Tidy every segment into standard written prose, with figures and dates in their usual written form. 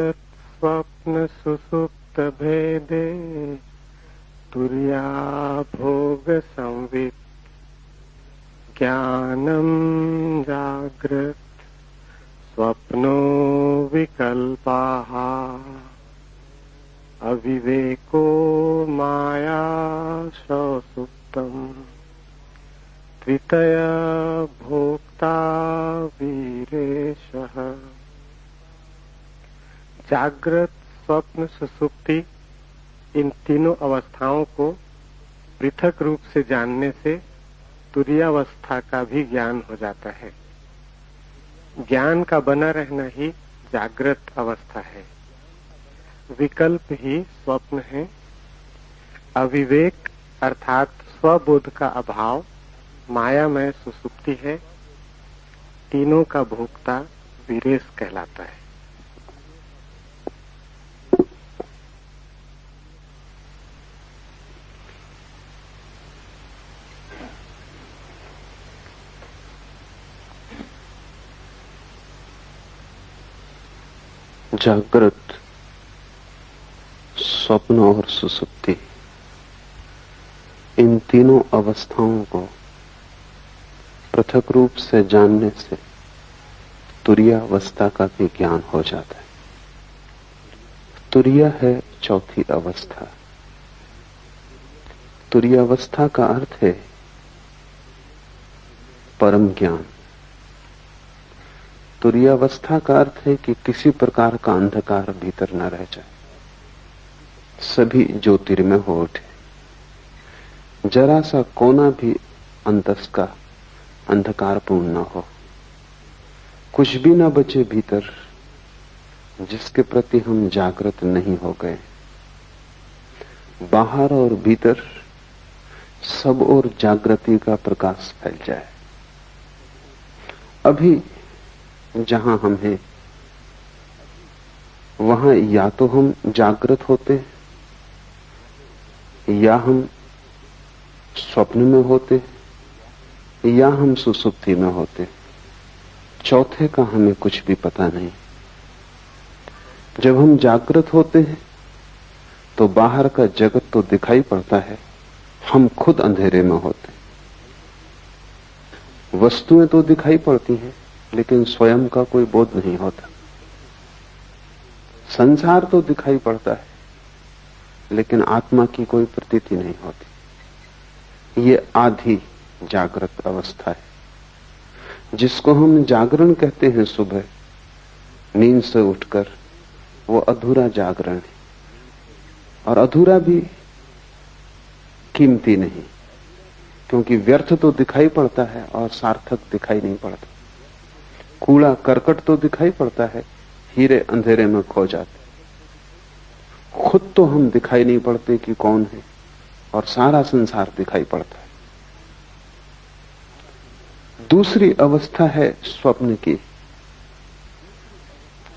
स्वप्न सुसुप्त भेदे तुर्या भोग संवित् ज्ञानम जागृत स्वप्नो विकल्पाः अविवेको माया सुप्तम् त्रितय भोक्ता वीरेशः। जागृत, स्वप्न, सुसुप्ति, इन तीनों अवस्थाओं को पृथक रूप से जानने से तुरीयावस्था का भी ज्ञान हो जाता है। ज्ञान का बना रहना ही जागृत अवस्था है, विकल्प ही स्वप्न है, अविवेक अर्थात स्वबोध का अभाव मायामय सुसुप्ति है, तीनों का भोक्ता वीरेश कहलाता है। जागृत, स्वप्न और सुसुप्ति, इन तीनों अवस्थाओं को पृथक रूप से जानने से तुरीयावस्था का भी ज्ञान हो जाता है। तुरीया है चौथी अवस्था। तुरीयावस्था का अर्थ है परम ज्ञान। तुरीयावस्था का अर्थ है कि किसी प्रकार का अंधकार भीतर न रह जाए, सभी ज्योतिर्मय हो उठे, जरा सा कोना भी अंतस का अंधकारपूर्ण न हो, कुछ भी न बचे भीतर जिसके प्रति हम जागृत नहीं हो गए। बाहर और भीतर सब ओर जागृति का प्रकाश फैल जाए। अभी जहां हम हैं वहां या तो हम जागृत होते या हम स्वप्न में होते या हम सुसुप्ति में होते। चौथे का हमें कुछ भी पता नहीं। जब हम जागृत होते हैं तो बाहर का जगत तो दिखाई पड़ता है, हम खुद अंधेरे में होते। वस्तुएं तो दिखाई पड़ती हैं लेकिन स्वयं का कोई बोध नहीं होता। संसार तो दिखाई पड़ता है लेकिन आत्मा की कोई प्रतीति नहीं होती। ये आधी जागृत अवस्था है जिसको हम जागरण कहते हैं। सुबह नींद से उठकर वो अधूरा जागरण है, और अधूरा भी कीमती नहीं, क्योंकि व्यर्थ तो दिखाई पड़ता है और सार्थक दिखाई नहीं पड़ता। कूड़ा करकट तो दिखाई पड़ता है, हीरे अंधेरे में खो जाते। खुद तो हम दिखाई नहीं पड़ते कि कौन है, और सारा संसार दिखाई पड़ता है। दूसरी अवस्था है स्वप्न की।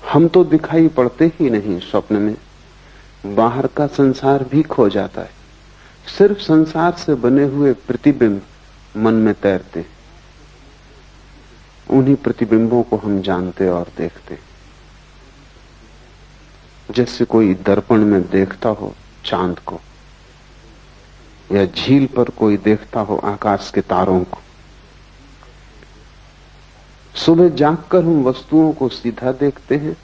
हम तो दिखाई पड़ते ही नहीं स्वप्न में, बाहर का संसार भी खो जाता है। सिर्फ संसार से बने हुए प्रतिबिंब मन में तैरते, उन्हीं प्रतिबिंबों को हम जानते और देखते। जैसे कोई दर्पण में देखता हो चांद को, या झील पर कोई देखता हो आकाश के तारों को। सुबह जागकर हम वस्तुओं को सीधा देखते हैं,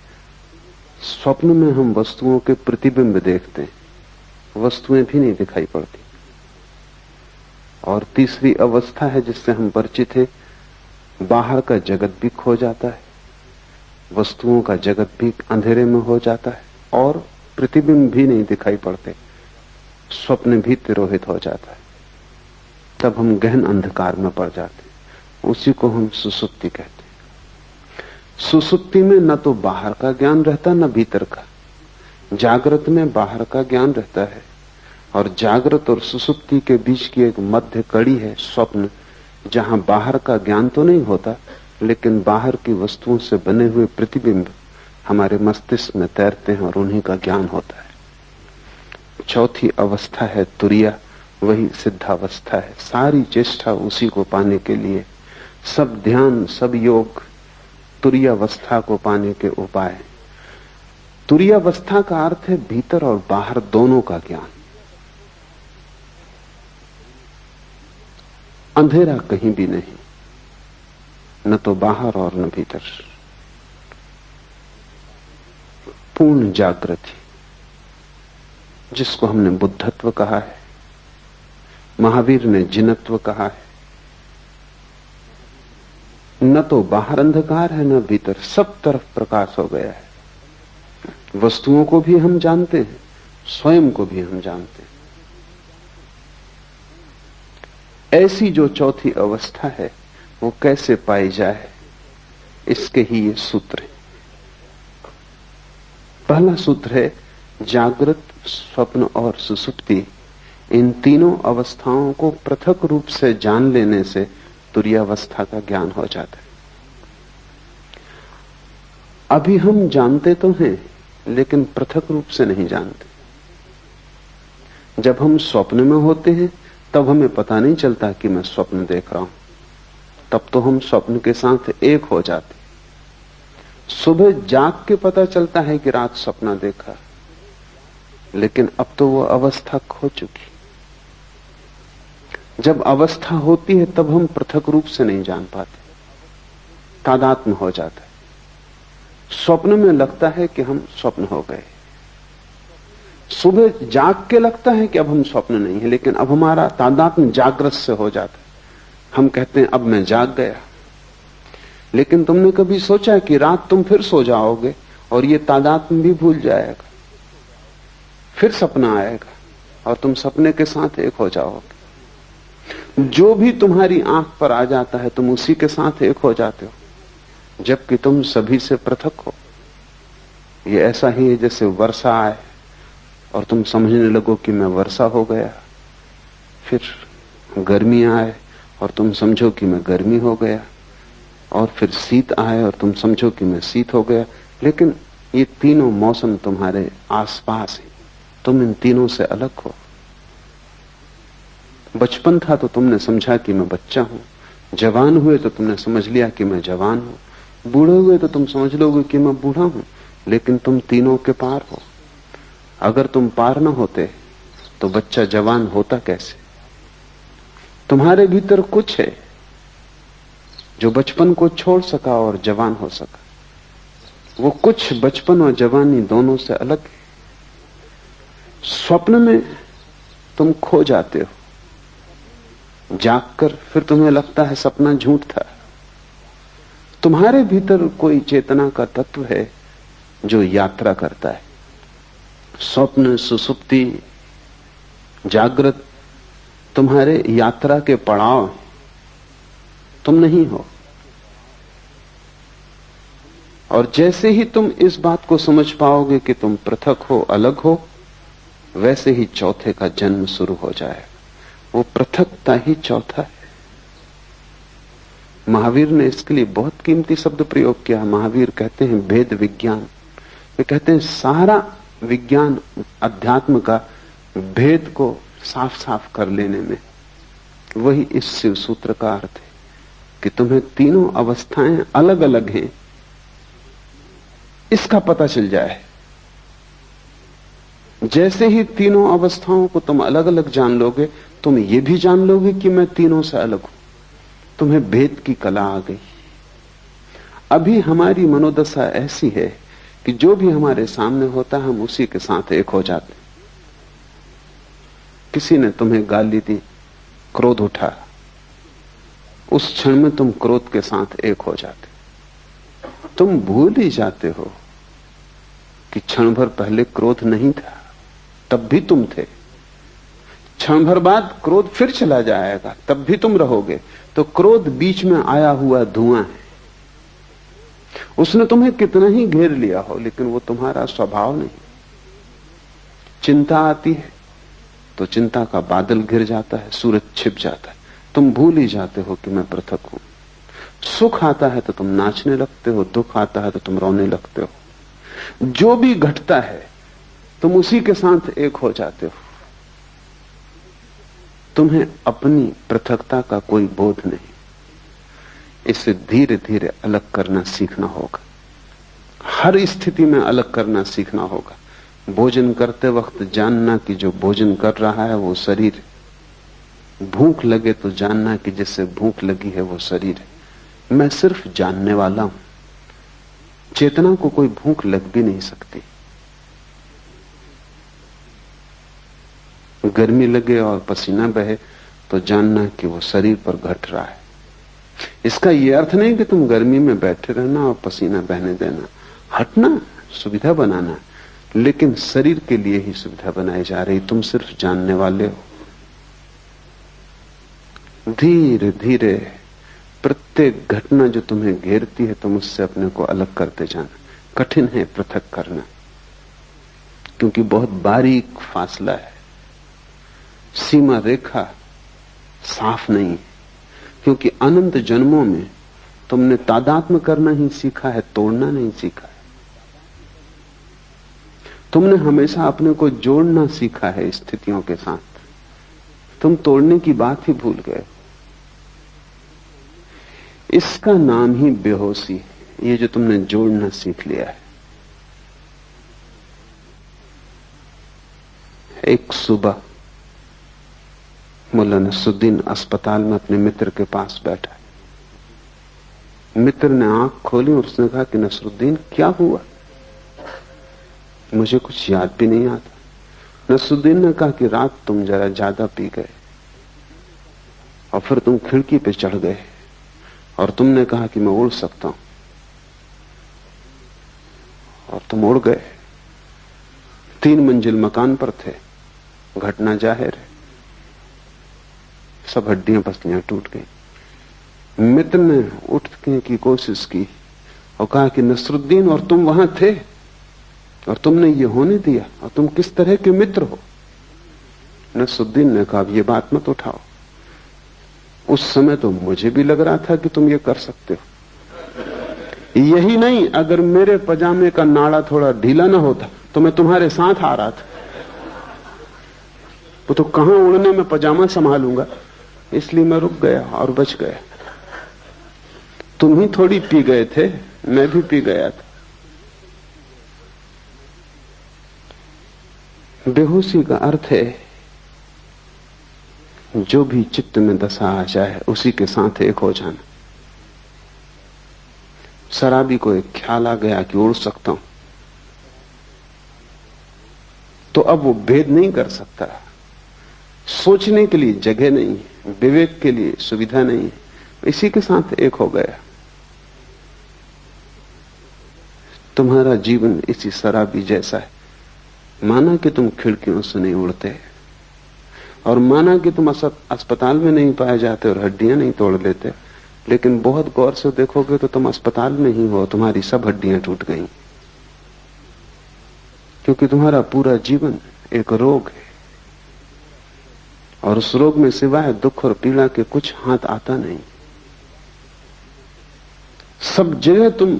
स्वप्न में हम वस्तुओं के प्रतिबिंब देखते हैं, वस्तुएं भी नहीं दिखाई पड़ती। और तीसरी अवस्था है जिससे हम परिचित हैं, बाहर का जगत भी खो जाता है, वस्तुओं का जगत भी अंधेरे में हो जाता है, और प्रतिबिंब भी नहीं दिखाई पड़ते, स्वप्न भी तिरोहित हो जाता है। तब हम गहन अंधकार में पड़ जाते हैं। उसी को हम सुसुप्ति कहते हैं। सुसुप्ति में न तो बाहर का ज्ञान रहता न भीतर का। जागृत में बाहर का ज्ञान रहता है, और जागृत और सुसुप्ति के बीच की एक मध्य कड़ी है स्वप्न, जहां बाहर का ज्ञान तो नहीं होता लेकिन बाहर की वस्तुओं से बने हुए प्रतिबिंब हमारे मस्तिष्क में तैरते हैं और उन्हीं का ज्ञान होता है। चौथी अवस्था है तुरीया, वही सिद्धावस्था है। सारी चेष्टा उसी को पाने के लिए, सब ध्यान सब योग तुरीयावस्था को पाने के उपाय। तुरीयावस्था का अर्थ है भीतर और बाहर दोनों का ज्ञान। अंधेरा कहीं भी नहीं, न तो बाहर और न भीतर, पूर्ण जागृति, जिसको हमने बुद्धत्व कहा है, महावीर ने जिनत्व कहा है। न तो बाहर अंधकार है न भीतर, सब तरफ प्रकाश हो गया है। वस्तुओं को भी हम जानते हैं, स्वयं को भी हम जानते हैं। ऐसी जो चौथी अवस्था है वो कैसे पाई जाए, इसके ही ये सूत्र है। पहला सूत्र है जागृत, स्वप्न और सुषुप्ति, इन तीनों अवस्थाओं को पृथक रूप से जान लेने से तुरीयावस्था का ज्ञान हो जाता है। अभी हम जानते तो हैं लेकिन पृथक रूप से नहीं जानते। जब हम स्वप्न में होते हैं तब हमें पता नहीं चलता कि मैं स्वप्न देख रहा हूं, तब तो हम स्वप्न के साथ एक हो जाते। सुबह जाग के पता चलता है कि रात सपना देखा, लेकिन अब तो वो अवस्था खो चुकी। जब अवस्था होती है तब हम पृथक रूप से नहीं जान पाते, तादात्म्य हो जाता है। स्वप्न में लगता है कि हम स्वप्न हो गए, सुबह जाग के लगता है कि अब हम स्वप्न नहीं है, लेकिन अब हमारा तादात्म्य जागृत से हो जाता है। हम कहते हैं अब मैं जाग गया, लेकिन तुमने कभी सोचा कि रात तुम फिर सो जाओगे और ये तादात्म्य भी भूल जाएगा, फिर सपना आएगा और तुम सपने के साथ एक हो जाओगे। जो भी तुम्हारी आंख पर आ जाता है तुम उसी के साथ एक हो जाते हो, जबकि तुम सभी से पृथक हो। ये ऐसा ही है जैसे वर्षा आए और तुम समझने लगो कि मैं वर्षा हो गया, फिर गर्मी आए और तुम समझो कि मैं गर्मी हो गया, और फिर शीत आए और तुम समझो कि मैं शीत हो गया। लेकिन ये तीनों मौसम तुम्हारे आसपास हैं, तुम इन तीनों से अलग हो। बचपन था तो तुमने समझा कि मैं बच्चा हूं, जवान हुए तो तुमने समझ लिया कि मैं जवान हूं, बूढ़े हुए तो तुम समझ लोगे कि मैं बूढ़ा हूं, लेकिन तुम तीनों के पार हो। अगर तुम पार न होते तो बच्चा जवान होता कैसे? तुम्हारे भीतर कुछ है जो बचपन को छोड़ सका और जवान हो सका। वो कुछ बचपन और जवानी दोनों से अलग है। स्वप्न में तुम खो जाते हो, जागकर फिर तुम्हें लगता है सपना झूठ था। तुम्हारे भीतर कोई चेतना का तत्व है जो यात्रा करता है। स्वप्न, सुषुप्ति, जागृत तुम्हारे यात्रा के पड़ाव हैं, तुम नहीं हो। और जैसे ही तुम इस बात को समझ पाओगे कि तुम पृथक हो, अलग हो, वैसे ही चौथे का जन्म शुरू हो जाएगा। वो पृथकता ही चौथा है। महावीर ने इसके लिए बहुत कीमती शब्द प्रयोग किया। महावीर कहते हैं भेद विज्ञान। वे कहते हैं सारा विज्ञान अध्यात्म का भेद को साफ साफ कर लेने में वही इस शिव सूत्र का अर्थ है कि तुम्हें तीनों अवस्थाएं अलग अलग हैं, इसका पता चल जाए। जैसे ही तीनों अवस्थाओं को तुम अलग अलग जान लोगे, तुम ये भी जान लोगे कि मैं तीनों से अलग हूं। तुम्हें भेद की कला आ गई। अभी हमारी मनोदशा ऐसी है कि जो भी हमारे सामने होता है हम उसी के साथ एक हो जाते। किसी ने तुम्हें गाली दी, क्रोध उठा, उस क्षण में तुम क्रोध के साथ एक हो जाते। तुम भूल ही जाते हो कि क्षण भर पहले क्रोध नहीं था, तब भी तुम थे। क्षण भर बाद क्रोध फिर चला जाएगा, तब भी तुम रहोगे। तो क्रोध बीच में आया हुआ धुआं है। उसने तुम्हें कितना ही घेर लिया हो, लेकिन वो तुम्हारा स्वभाव नहीं। चिंता आती है तो चिंता का बादल घिर जाता है, सूरज छिप जाता है, तुम भूल ही जाते हो कि मैं पृथक हूं। सुख आता है तो तुम नाचने लगते हो, दुख आता है तो तुम रोने लगते हो। जो भी घटता है तुम उसी के साथ एक हो जाते हो। तुम्हें अपनी पृथकता का कोई बोध नहीं। इसे धीरे धीरे अलग करना सीखना होगा। हर स्थिति में अलग करना सीखना होगा। भोजन करते वक्त जानना कि जो भोजन कर रहा है वो शरीर है। भूख लगे तो जानना कि जिससे भूख लगी है वो शरीर है। मैं सिर्फ जानने वाला हूं। चेतना को कोई भूख लग भी नहीं सकती। गर्मी लगे और पसीना बहे तो जानना कि वो शरीर पर घट रहा है। इसका यह अर्थ नहीं कि तुम गर्मी में बैठे रहना और पसीना बहने देना। हटना, सुविधा बनाना, लेकिन शरीर के लिए ही सुविधा बनाई जा रही। तुम सिर्फ जानने वाले हो। धीरे धीरे प्रत्येक घटना जो तुम्हें घेरती है तुम उससे अपने को अलग करते जाना। कठिन है पृथक करना, क्योंकि बहुत बारीक फासला है। सीमा रेखा साफ नहीं है, क्योंकि अनंत जन्मों में तुमने तादात्म्य करना ही सीखा है, तोड़ना नहीं सीखा है। तुमने हमेशा अपने को जोड़ना सीखा है स्थितियों के साथ। तुम तोड़ने की बात ही भूल गए। इसका नाम ही बेहोशी है, ये जो तुमने जोड़ना सीख लिया है। एक सुबह मुल्ला नसरुद्दीन अस्पताल में अपने मित्र के पास बैठा। मित्र ने आंख खोली और उसने कहा कि नसरुद्दीन क्या हुआ? मुझे कुछ याद भी नहीं आता। नसरुद्दीन ने कहा कि रात तुम जरा ज्यादा पी गए और फिर तुम खिड़की पे चढ़ गए और तुमने कहा कि मैं उड़ सकता हूं और तुम उड़ गए। 3 मंजिल मकान पर थे। घटना जाहिर है, सब हड्डियां पसलियां टूट गई। मित्र ने उठने की कोशिश की और कहा कि नसरुद्दीन, और तुम वहां थे और तुमने ये होने दिया, और तुम किस तरह के मित्र हो? नसरुद्दीन ने कहा ये बात मत उठाओ। उस समय तो मुझे भी लग रहा था कि तुम ये कर सकते हो। यही नहीं, अगर मेरे पजामे का नाड़ा थोड़ा ढीला ना होता तो मैं तुम्हारे साथ आ रहा था। वो तो कहां उड़ने में पजामा संभालूंगा, इसलिए मैं रुक गया और बच गया। तुम ही थोड़ी पी गए थे, मैं भी पी गया था। बेहोशी का अर्थ है जो भी चित्त में दशा आ जाए उसी के साथ एक हो जाना। शराबी को एक ख्याल आ गया कि उड़ सकता हूं, तो अब वो भेद नहीं कर सकता। सोचने के लिए जगह नहीं, विवेक के लिए सुविधा नहीं, इसी के साथ एक हो गया। तुम्हारा जीवन इसी शराबी जैसा है। माना कि तुम खिड़कियों से नहीं उड़ते, और माना कि तुम अस्पताल में नहीं पाए जाते और हड्डियां नहीं तोड़ लेते, लेकिन बहुत गौर से देखोगे तो तुम अस्पताल में ही हो, तुम्हारी सब हड्डियां टूट गई, क्योंकि तुम्हारा पूरा जीवन एक रोग है, और उस रोग में सिवाय दुख और पीड़ा के कुछ हाथ आता नहीं। सब जगह तुम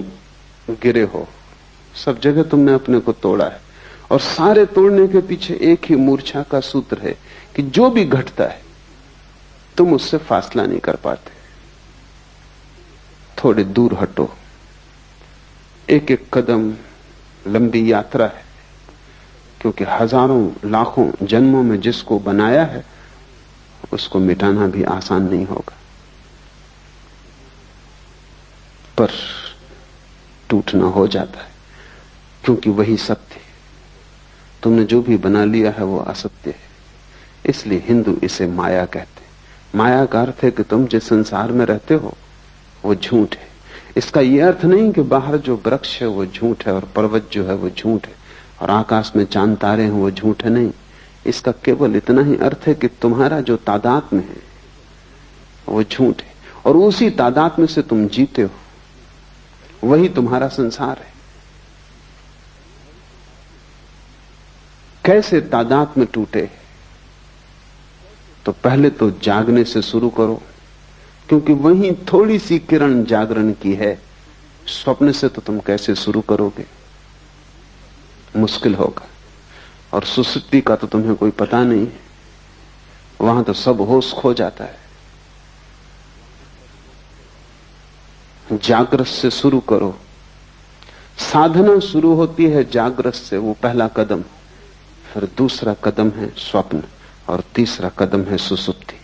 गिरे हो, सब जगह तुमने अपने को तोड़ा है, और सारे तोड़ने के पीछे एक ही मूर्छा का सूत्र है कि जो भी घटता है तुम उससे फासला नहीं कर पाते। थोड़े दूर हटो। एक एक कदम लंबी यात्रा है, क्योंकि हजारों लाखों जन्मों में जिसको बनाया है उसको मिटाना भी आसान नहीं होगा, पर टूटना हो जाता है, क्योंकि वही सत्य है। तुमने जो भी बना लिया है वो असत्य है। इसलिए हिंदू इसे माया कहते हैं। माया का अर्थ है कि तुम जिस संसार में रहते हो वो झूठ है। इसका यह अर्थ नहीं कि बाहर जो वृक्ष है वो झूठ है और पर्वत जो है वो झूठ है और आकाश में चांद तारे हैं वो झूठ है। नहीं, इसका केवल इतना ही अर्थ है कि तुम्हारा जो तादात्म्य है वो झूठ है, और उसी तादात्म्य से तुम जीते हो, वही तुम्हारा संसार है। कैसे तादात्म्य टूटे? तो पहले तो जागने से शुरू करो, क्योंकि वही थोड़ी सी किरण जागरण की है। स्वप्न से तो तुम कैसे शुरू करोगे? मुश्किल होगा। और सुसुप्ति का तो तुम्हें कोई पता नहीं, वहां तो सब होश खो जाता है। जागृत से शुरू करो, साधना शुरू होती है जागृत से, वो पहला कदम। फिर दूसरा कदम है स्वप्न, और तीसरा कदम है सुसुप्ति।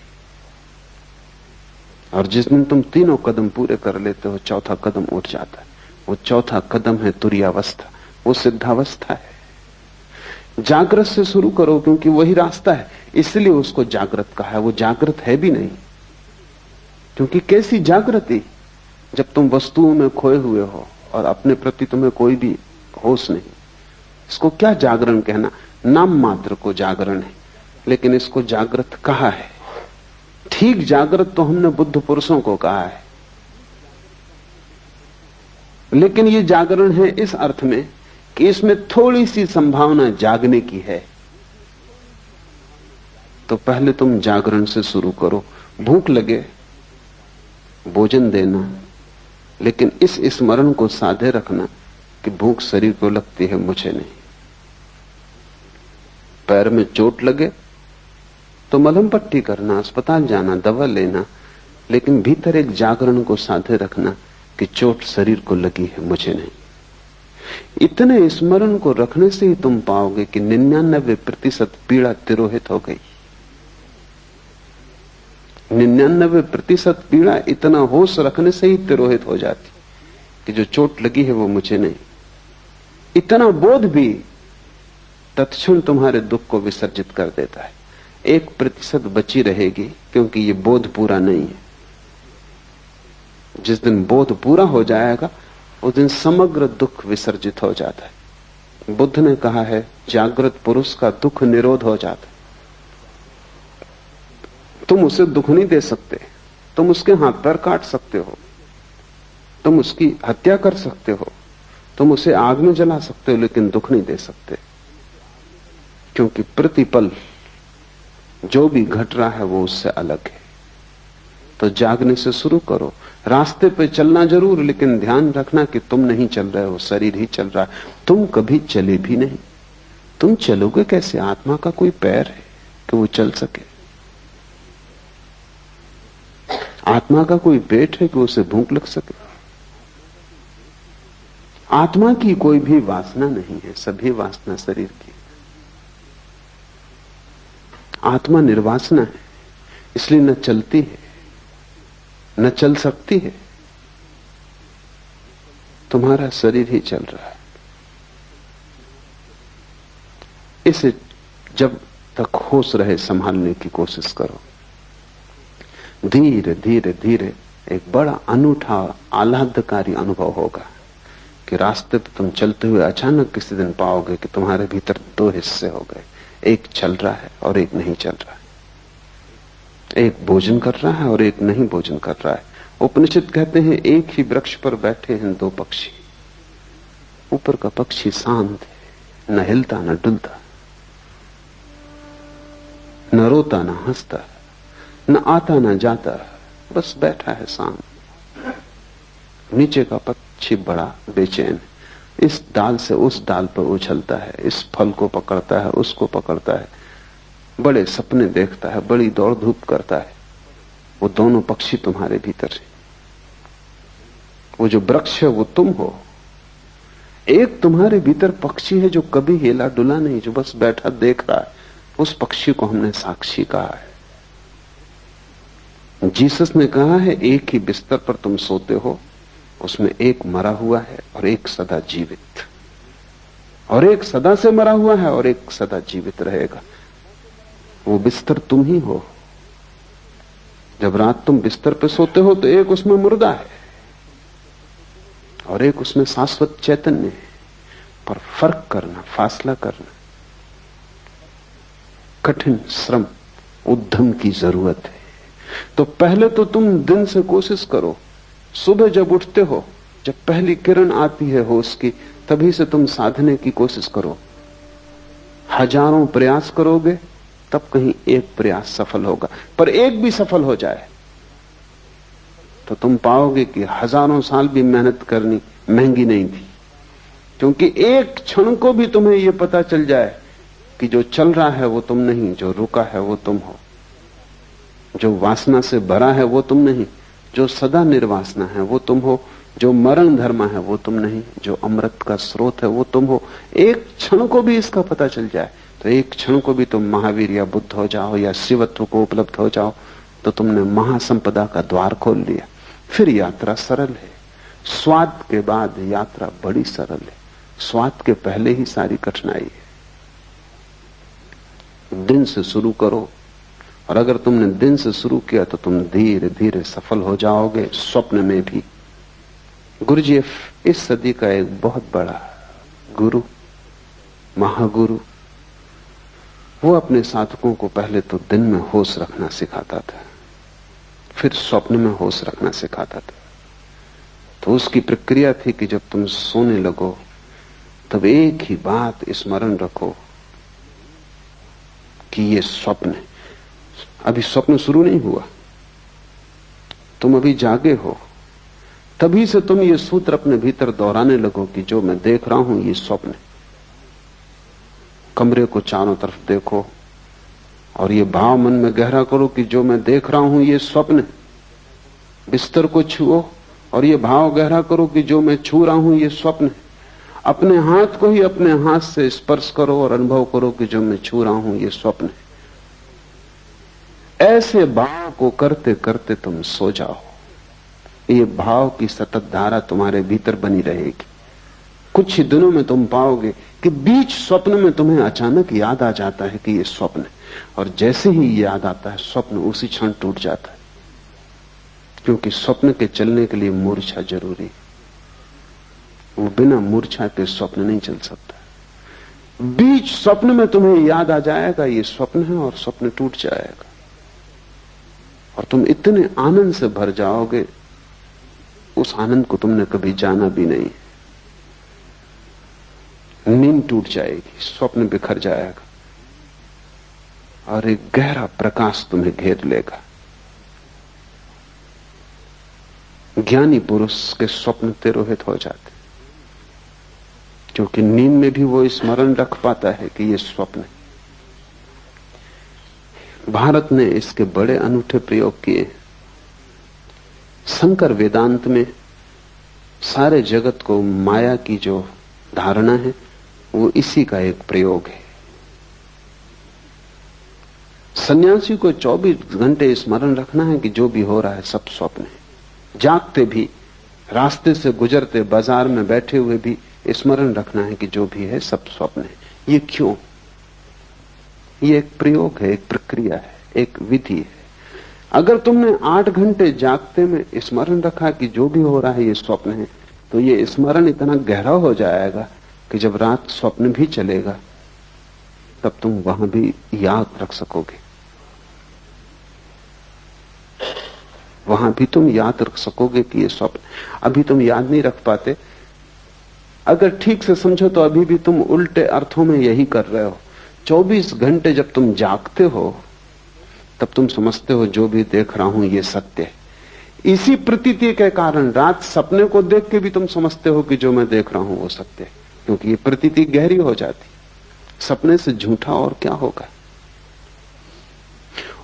और जिस दिन तुम तीनों कदम पूरे कर लेते हो, चौथा कदम उठ जाता है। वो चौथा कदम है तुरीयावस्था, वो सिद्धावस्था है। जागृत से शुरू करो, क्योंकि वही रास्ता है, इसलिए उसको जागृत कहा है। वो जागृत है भी नहीं, क्योंकि कैसी जागृति जब तुम वस्तुओं में खोए हुए हो और अपने प्रति तुम्हें कोई भी होश नहीं। इसको क्या जागरण कहना, नाम मात्र को जागरण है, लेकिन इसको जागृत कहा है। ठीक जागृत तो हमने बुद्ध पुरुषों को कहा है, लेकिन ये जागरण है इस अर्थ में कि इसमें थोड़ी सी संभावना जागने की है। तो पहले तुम जागरण से शुरू करो। भूख लगे भोजन देना, लेकिन इस स्मरण को साधे रखना कि भूख शरीर को लगती है, मुझे नहीं। पैर में चोट लगे तो मलहम पट्टी करना, अस्पताल जाना, दवा लेना, लेकिन भीतर एक जागरण को साधे रखना कि चोट शरीर को लगी है, मुझे नहीं। इतने स्मरण को रखने से ही तुम पाओगे कि 99% पीड़ा तिरोहित हो गई। 99% पीड़ा इतना होश रखने से ही तिरोहित हो जाती कि जो चोट लगी है वो मुझे नहीं। इतना बोध भी तत्क्षण तुम्हारे दुख को विसर्जित कर देता है। 1% बची रहेगी, क्योंकि ये बोध पूरा नहीं है। जिस दिन बोध पूरा हो जाएगा उस दिन समग्र दुख विसर्जित हो जाता है। बुद्ध ने कहा है, जागृत पुरुष का दुख निरोध हो जाता है। तुम उसे दुख नहीं दे सकते, तुम उसके हाथ पैर काट सकते हो, तुम उसकी हत्या कर सकते हो, तुम उसे आग में जला सकते हो, लेकिन दुख नहीं दे सकते, क्योंकि प्रतिपल जो भी घट रहा है वो उससे अलग है। तो जागने से शुरू करो। रास्ते पे चलना जरूर, लेकिन ध्यान रखना कि तुम नहीं चल रहे हो, शरीर ही चल रहा है। तुम कभी चले भी नहीं। तुम चलोगे कैसे? आत्मा का कोई पैर है कि वो चल सके? आत्मा का कोई पेट है कि उसे भूख लग सके? आत्मा की कोई भी वासना नहीं है, सभी वासना शरीर की। आत्मा निर्वासना है, इसलिए न चलती है न चल सकती है। तुम्हारा शरीर ही चल रहा है। इसे जब तक होश रहे संभालने की कोशिश करो। धीरे धीरे धीरे एक बड़ा अनूठा आह्लादकारी अनुभव होगा कि रास्ते पे तुम चलते हुए अचानक किसी दिन पाओगे कि तुम्हारे भीतर दो हिस्से हो गए, एक चल रहा है और एक नहीं चल रहा है, एक भोजन कर रहा है और एक नहीं भोजन कर रहा है। उपनिषद कहते हैं एक ही वृक्ष पर बैठे हैं दो पक्षी। ऊपर का पक्षी शांत है, न हिलता न डुलता, न रोता न हंसता, न आता न जाता, बस बैठा है शांत। नीचे का पक्षी बड़ा बेचैन है, इस डाल से उस डाल पर उछलता है, इस फल को पकड़ता है, उसको पकड़ता है, बड़े सपने देखता है, बड़ी दौड़ धूप करता है। वो दोनों पक्षी तुम्हारे भीतर है। वो जो वृक्ष है वो तुम हो। एक तुम्हारे भीतर पक्षी है जो कभी हिला डुला नहीं, जो बस बैठा देख रहा है। उस पक्षी को हमने साक्षी कहा है। जीसस ने कहा है एक ही बिस्तर पर तुम सोते हो, उसमें एक मरा हुआ है और एक सदा जीवित, और एक सदा से मरा हुआ है और एक सदा जीवित रहेगा। वो बिस्तर तुम ही हो। जब रात तुम बिस्तर पे सोते हो तो एक उसमें मुर्दा है और एक उसमें शाश्वत चैतन्य है। पर फर्क करना, फासला करना, कठिन श्रम, उद्यम की जरूरत है। तो पहले तो तुम दिन से कोशिश करो। सुबह जब उठते हो, जब पहली किरण आती है होश की, तभी से तुम साधने की कोशिश करो। हजारों प्रयास करोगे तब कहीं एक प्रयास सफल होगा। पर एक भी सफल हो जाए तो तुम पाओगे कि हजारों साल भी मेहनत करनी महंगी नहीं थी। क्योंकि एक क्षण को भी तुम्हें यह पता चल जाए कि जो चल रहा है वो तुम नहीं, जो रुका है वो तुम हो, जो वासना से भरा है वो तुम नहीं, जो सदा निर्वासना है वो तुम हो, जो मरण धर्म है वो तुम नहीं, जो अमृत का स्रोत है वो तुम हो। एक क्षण को भी इसका पता चल जाए तो एक क्षण को भी तुम महावीर या बुद्ध हो जाओ या शिवत्व को उपलब्ध हो जाओ तो तुमने महासंपदा का द्वार खोल लिया। फिर यात्रा सरल है। स्वाद के बाद यात्रा बड़ी सरल है, स्वाद के पहले ही सारी कठिनाई है। दिन से शुरू करो, और अगर तुमने दिन से शुरू किया तो तुम धीरे धीरे सफल हो जाओगे, स्वप्न में भी। गुरुजीएफ इस सदी का एक बहुत बड़ा गुरु, महागुरु, वो अपने साधकों को पहले तो दिन में होश रखना सिखाता था, फिर स्वप्न में होश रखना सिखाता था। तो उसकी प्रक्रिया थी कि जब तुम सोने लगो तब एक ही बात स्मरण रखो कि ये स्वप्न है। अभी स्वप्न शुरू नहीं हुआ, तुम अभी जागे हो, तभी से तुम ये सूत्र अपने भीतर दोहराने लगो कि जो मैं देख रहा हूं ये स्वप्न है। कमरे को चारों तरफ देखो और ये भाव मन में गहरा करो कि जो मैं देख रहा हूं ये स्वप्न है। बिस्तर को छुओ और ये भाव गहरा करो कि जो मैं छू रहा हूं ये स्वप्न है। अपने हाथ को ही अपने हाथ से स्पर्श करो और अनुभव करो कि जो मैं छू रहा हूं ये स्वप्न है। ऐसे भाव को करते करते तुम सो जाओ। ये भाव की सतत धारा तुम्हारे भीतर बनी रहेगी। कुछ ही दिनों में तुम पाओगे कि बीच स्वप्न में तुम्हें अचानक याद आ जाता है कि ये स्वप्न है, और जैसे ही याद आता है स्वप्न उसी क्षण टूट जाता है, क्योंकि स्वप्न के चलने के लिए मूर्छा जरूरी है। वो बिना मूर्छा के स्वप्न नहीं चल सकता। बीच स्वप्न में तुम्हें याद आ जाएगा ये स्वप्न है, और स्वप्न टूट जाएगा, और तुम इतने आनंद से भर जाओगे, उस आनंद को तुमने कभी जाना भी नहीं। नींद टूट जाएगी, स्वप्न बिखर जाएगा, और एक गहरा प्रकाश तुम्हें घेर लेगा। ज्ञानी पुरुष के स्वप्न तिरोहित हो जाते, क्योंकि नींद में भी वो स्मरण रख पाता है कि ये स्वप्न है। भारत ने इसके बड़े अनूठे प्रयोग किए। शंकर वेदांत में सारे जगत को माया की जो धारणा है वो इसी का एक प्रयोग है। सन्यासी को 24 घंटे स्मरण रखना है कि जो भी हो रहा है सब स्वप्न है। जागते भी, रास्ते से गुजरते, बाजार में बैठे हुए भी स्मरण रखना है कि जो भी है सब स्वप्न है। ये क्यों? ये एक प्रयोग है, एक प्रक्रिया है, एक विधि है। अगर तुमने 8 घंटे जागते में स्मरण रखा कि जो भी हो रहा है ये स्वप्न है, तो ये स्मरण इतना गहरा हो जाएगा कि जब रात स्वप्न भी चलेगा तब तुम वहां भी याद रख सकोगे, वहां भी तुम याद रख सकोगे कि ये स्वप्न। अभी तुम याद नहीं रख पाते। अगर ठीक से समझो तो अभी भी तुम उल्टे अर्थों में यही कर रहे हो। 24 घंटे जब तुम जागते हो तब तुम समझते हो जो भी देख रहा हूं ये सत्य है। इसी प्रतीति के कारण रात सपने को देख के भी तुम समझते हो कि जो मैं देख रहा हूं वो सत्य है, क्योंकि ये प्रतीति गहरी हो जाती। सपने से झूठा और क्या होगा।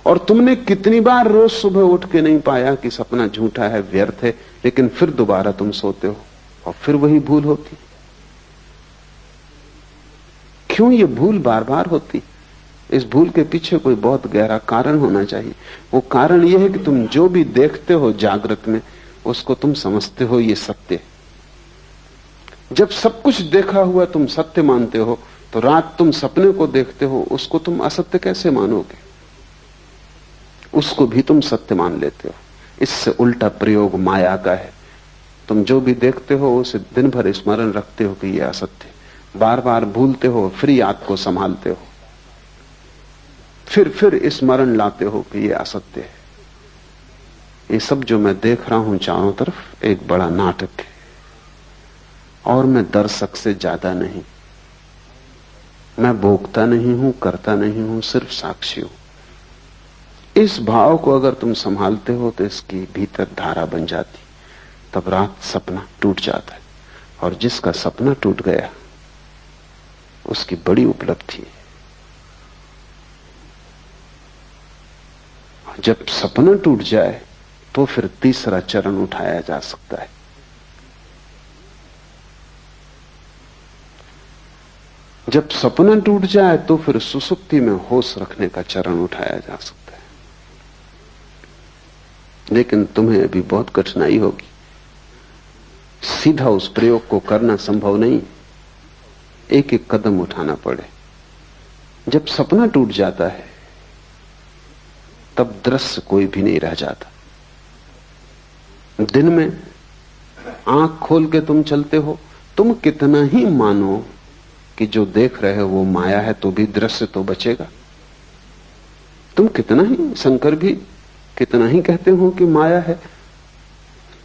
और तुमने कितनी बार रोज सुबह उठ के नहीं पाया कि सपना झूठा है, व्यर्थ है, लेकिन फिर दोबारा तुम सोते हो और फिर वही भूल होती। क्यों ये भूल बार बार होती? इस भूल के पीछे कोई बहुत गहरा कारण होना चाहिए। वो कारण ये है कि तुम जो भी देखते हो जागृत में उसको तुम समझते हो ये सत्य। जब सब कुछ देखा हुआ तुम सत्य मानते हो तो रात तुम सपने को देखते हो, उसको तुम असत्य कैसे मानोगे? उसको भी तुम सत्य मान लेते हो। इससे उल्टा प्रयोग माया का है। तुम जो भी देखते हो उसे दिन भर स्मरण रखते हो कि यह असत्य, बार बार भूलते हो, फिर याद को संभालते हो, फिर स्मरण लाते हो कि यह असत्य है। ये सब जो मैं देख रहा हूं चारों तरफ एक बड़ा नाटक है, और मैं दर्शक से ज्यादा नहीं। मैं भोगता नहीं हूं, करता नहीं हूं, सिर्फ साक्षी हूं। इस भाव को अगर तुम संभालते हो तो इसकी भीतर धारा बन जाती। तब रात सपना टूट जाता है, और जिसका सपना टूट गया उसकी बड़ी उपलब्धि है। जब सपना टूट जाए तो फिर तीसरा चरण उठाया जा सकता है। जब सपना टूट जाए तो फिर सुसुप्ति में होश रखने का चरण उठाया जा सकता है। लेकिन तुम्हें अभी बहुत कठिनाई होगी, सीधा उस प्रयोग को करना संभव नहीं, एक एक कदम उठाना पड़े। जब सपना टूट जाता है तब दृश्य कोई भी नहीं रह जाता। दिन में आंख खोल के तुम चलते हो, तुम कितना ही मानो कि जो देख रहे हो वो माया है, तो भी दृश्य तो बचेगा। तुम कितना ही, शंकर भी कितना ही कहते हो कि माया है,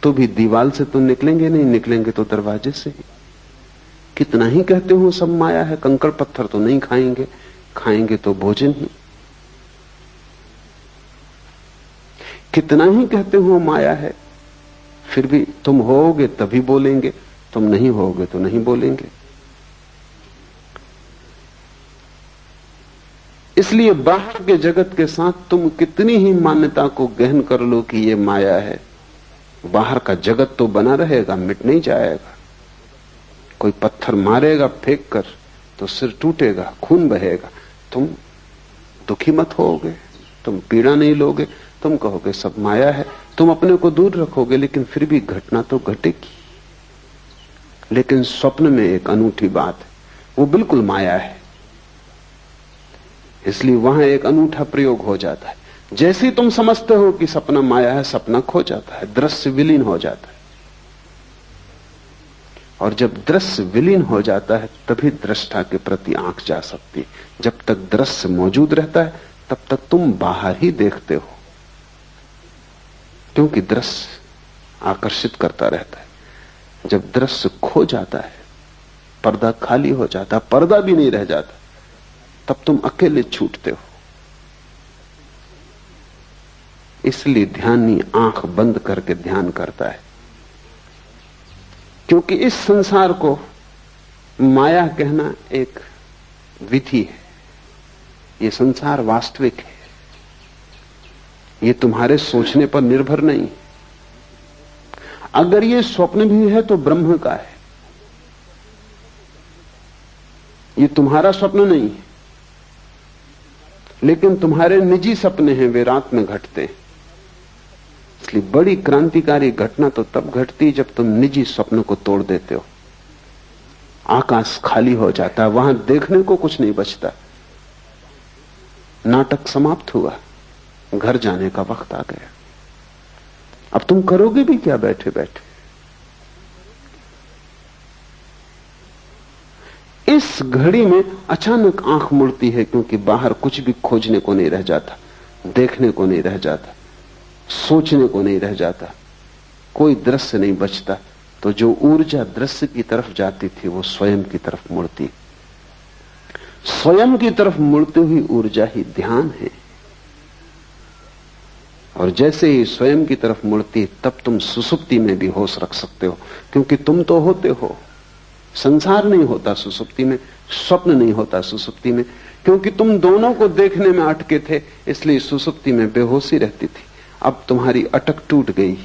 तो भी दीवाल से तो निकलेंगे नहीं, निकलेंगे तो दरवाजे से ही। कितना ही कहते हो सब माया है, कंकड़ पत्थर तो नहीं खाएंगे, खाएंगे तो भोजन ही। कितना ही कहते हो माया है, फिर भी तुम होगे तभी बोलेंगे, तुम नहीं होगे तो नहीं बोलेंगे। इसलिए बाहर के जगत के साथ तुम कितनी ही मान्यता को गहन कर लो कि ये माया है, बाहर का जगत तो बना रहेगा, मिट नहीं जाएगा। कोई पत्थर मारेगा फेंक कर तो सिर टूटेगा, खून बहेगा, तुम दुखी मत होगे, तुम पीड़ा नहीं लोगे, तुम कहोगे सब माया है, तुम अपने को दूर रखोगे, लेकिन फिर भी घटना तो घटेगी। लेकिन स्वप्न में एक अनूठी बात है, वो बिल्कुल माया है, इसलिए वहां एक अनूठा प्रयोग हो जाता है। जैसे ही तुम समझते हो कि सपना माया है, सपना खो जाता है, दृश्य विलीन हो जाता है। और जब दृश्य विलीन हो जाता है तभी दृष्टा के प्रति आंख जा सकती है। जब तक दृश्य मौजूद रहता है तब तक तुम बाहर ही देखते हो, क्योंकि दृश्य आकर्षित करता रहता है। जब दृश्य खो जाता है, पर्दा खाली हो जाता, पर्दा भी नहीं रह जाता, तब तुम अकेले छूटते हो। इसलिए ध्यानी आंख बंद करके ध्यान करता है, क्योंकि इस संसार को माया कहना एक विधि है। ये संसार वास्तविक है, ये तुम्हारे सोचने पर निर्भर नहीं। अगर ये स्वप्न भी है तो ब्रह्म का है, ये तुम्हारा स्वप्न नहीं है। लेकिन तुम्हारे निजी सपने हैं, वे रात में घटते हैं। इसलिए बड़ी क्रांतिकारी घटना तो तब घटती जब तुम निजी स्वप्न को तोड़ देते हो। आकाश खाली हो जाता है, वहां देखने को कुछ नहीं बचता। नाटक समाप्त हुआ, घर जाने का वक्त आ गया। अब तुम करोगे भी क्या बैठे बैठे? इस घड़ी में अचानक आंख मुड़ती है, क्योंकि बाहर कुछ भी खोजने को नहीं रह जाता, देखने को नहीं रह जाता, सोचने को नहीं रह जाता, कोई दृश्य नहीं बचता। तो जो ऊर्जा दृश्य की तरफ जाती थी वो स्वयं की तरफ मुड़ती। स्वयं की तरफ मुड़ती हुई ऊर्जा ही ध्यान है। और जैसे ही स्वयं की तरफ मुड़ती, तब तुम सुसुप्ति में भी होश रख सकते हो, क्योंकि तुम तो होते हो। संसार नहीं होता सुसुप्ति में, स्वप्न नहीं होता सुसुप्ति में, क्योंकि तुम दोनों को देखने में अटके थे, इसलिए सुसुप्ति में बेहोशी रहती थी। अब तुम्हारी अटक टूट गई,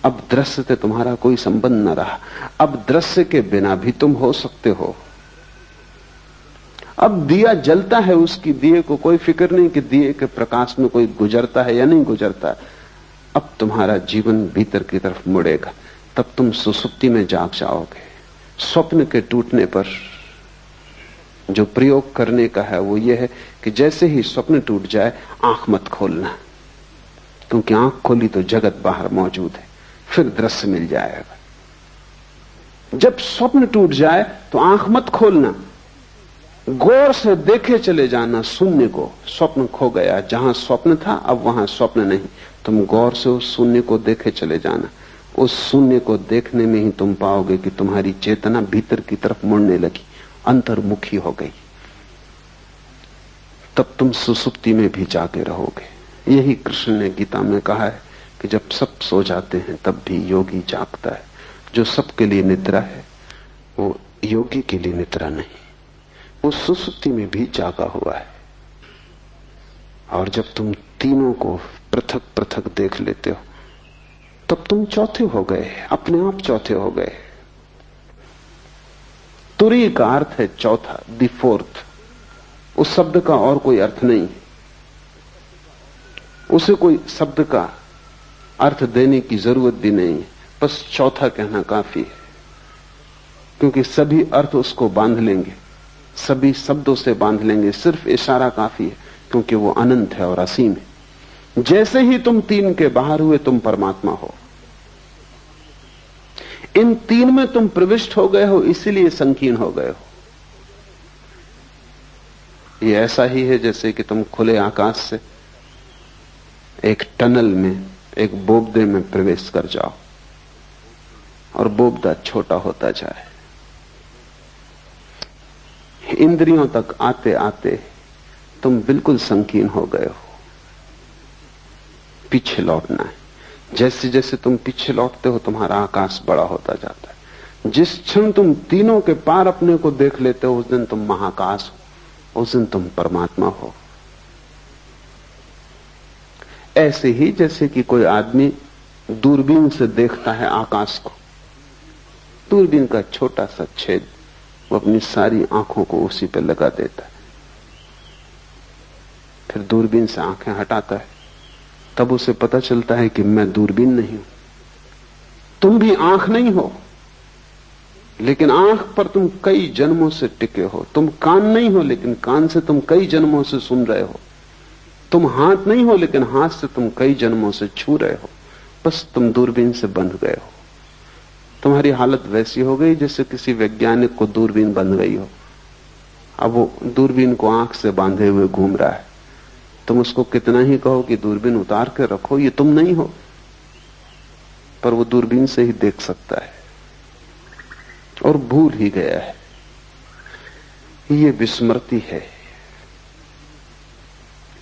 अब दृश्य से तुम्हारा कोई संबंध न रहा। अब दृश्य के बिना भी तुम हो सकते हो। अब दिया जलता है, उसकी दिए को कोई फिक्र नहीं कि दिए के प्रकाश में कोई गुजरता है या नहीं गुजरता। अब तुम्हारा जीवन भीतर की तरफ मुड़ेगा, तब तुम सुसुप्ति में जाग जाओगे। स्वप्न के टूटने पर जो प्रयोग करने का है वो ये है कि जैसे ही स्वप्न टूट जाए, आंख मत खोलना, क्योंकि आंख खोली तो जगत बाहर मौजूद है, फिर दृश्य मिल जाएगा। जब स्वप्न टूट जाए तो आंख मत खोलना, गौर से देखे चले जाना शून्य को। स्वप्न खो गया, जहां स्वप्न था अब वहां स्वप्न नहीं। तुम गौर से उस शून्य को देखे चले जाना। उस शून्य को देखने में ही तुम पाओगे कि तुम्हारी चेतना भीतर की तरफ मुड़ने लगी, अंतर्मुखी हो गई। तब तुम सुसुप्ति में भी जागे रहोगे। यही कृष्ण ने गीता में कहा है कि जब सब सो जाते हैं तब भी योगी जागता है। जो सबके लिए निद्रा है वो योगी के लिए निद्रा नहीं, वो सुसुप्ति में भी जागा हुआ है। और जब तुम तीनों को पृथक पृथक देख लेते हो तब तुम चौथे हो गए, अपने आप चौथे हो गए। तुरी का अर्थ है चौथा, द फोर्थ। उस शब्द का और कोई अर्थ नहीं है, उसे कोई शब्द का अर्थ देने की जरूरत भी नहीं है, बस चौथा कहना काफी है, क्योंकि सभी अर्थ उसको बांध लेंगे, सभी शब्दों से बांध लेंगे। सिर्फ इशारा काफी है, क्योंकि वो अनंत है और असीम है। जैसे ही तुम तीन के बाहर हुए तुम परमात्मा हो। इन तीन में तुम प्रविष्ट हो गए हो, इसीलिए संकीर्ण हो गए हो। ये ऐसा ही है जैसे कि तुम खुले आकाश से एक टनल में, एक बोबदे में प्रवेश कर जाओ और बोबदा छोटा होता जाए। इंद्रियों तक आते आते तुम बिल्कुल संकीर्ण हो गए हो। पीछे लौटना है। जैसे जैसे तुम पीछे लौटते हो तुम्हारा आकाश बड़ा होता जाता है। जिस क्षण तुम तीनों के पार अपने को देख लेते हो उस दिन तुम महाकाश हो, उस दिन तुम परमात्मा हो। ऐसे ही जैसे कि कोई आदमी दूरबीन से देखता है आकाश को, दूरबीन का छोटा सा छेद, वो अपनी सारी आंखों को उसी पे लगा देता है। फिर दूरबीन से आंखें हटाता है, तब उसे पता चलता है कि मैं दूरबीन नहीं हूं। तुम भी आंख नहीं हो, लेकिन आंख पर तुम कई जन्मों से टिके हो। तुम कान नहीं हो, लेकिन कान से तुम कई जन्मों से सुन रहे हो। तुम हाथ नहीं हो, लेकिन हाथ से तुम कई जन्मों से छू रहे हो। बस तुम दूरबीन से बंध गए हो। तुम्हारी हालत वैसी हो गई जैसे किसी वैज्ञानिक को दूरबीन बंध गई हो। अब वो दूरबीन को आंख से बांधे हुए घूम रहा है। तुम उसको कितना ही कहो कि दूरबीन उतार के रखो, ये तुम नहीं हो, पर वो दूरबीन से ही देख सकता है और भूल ही गया है। ये विस्मृति है।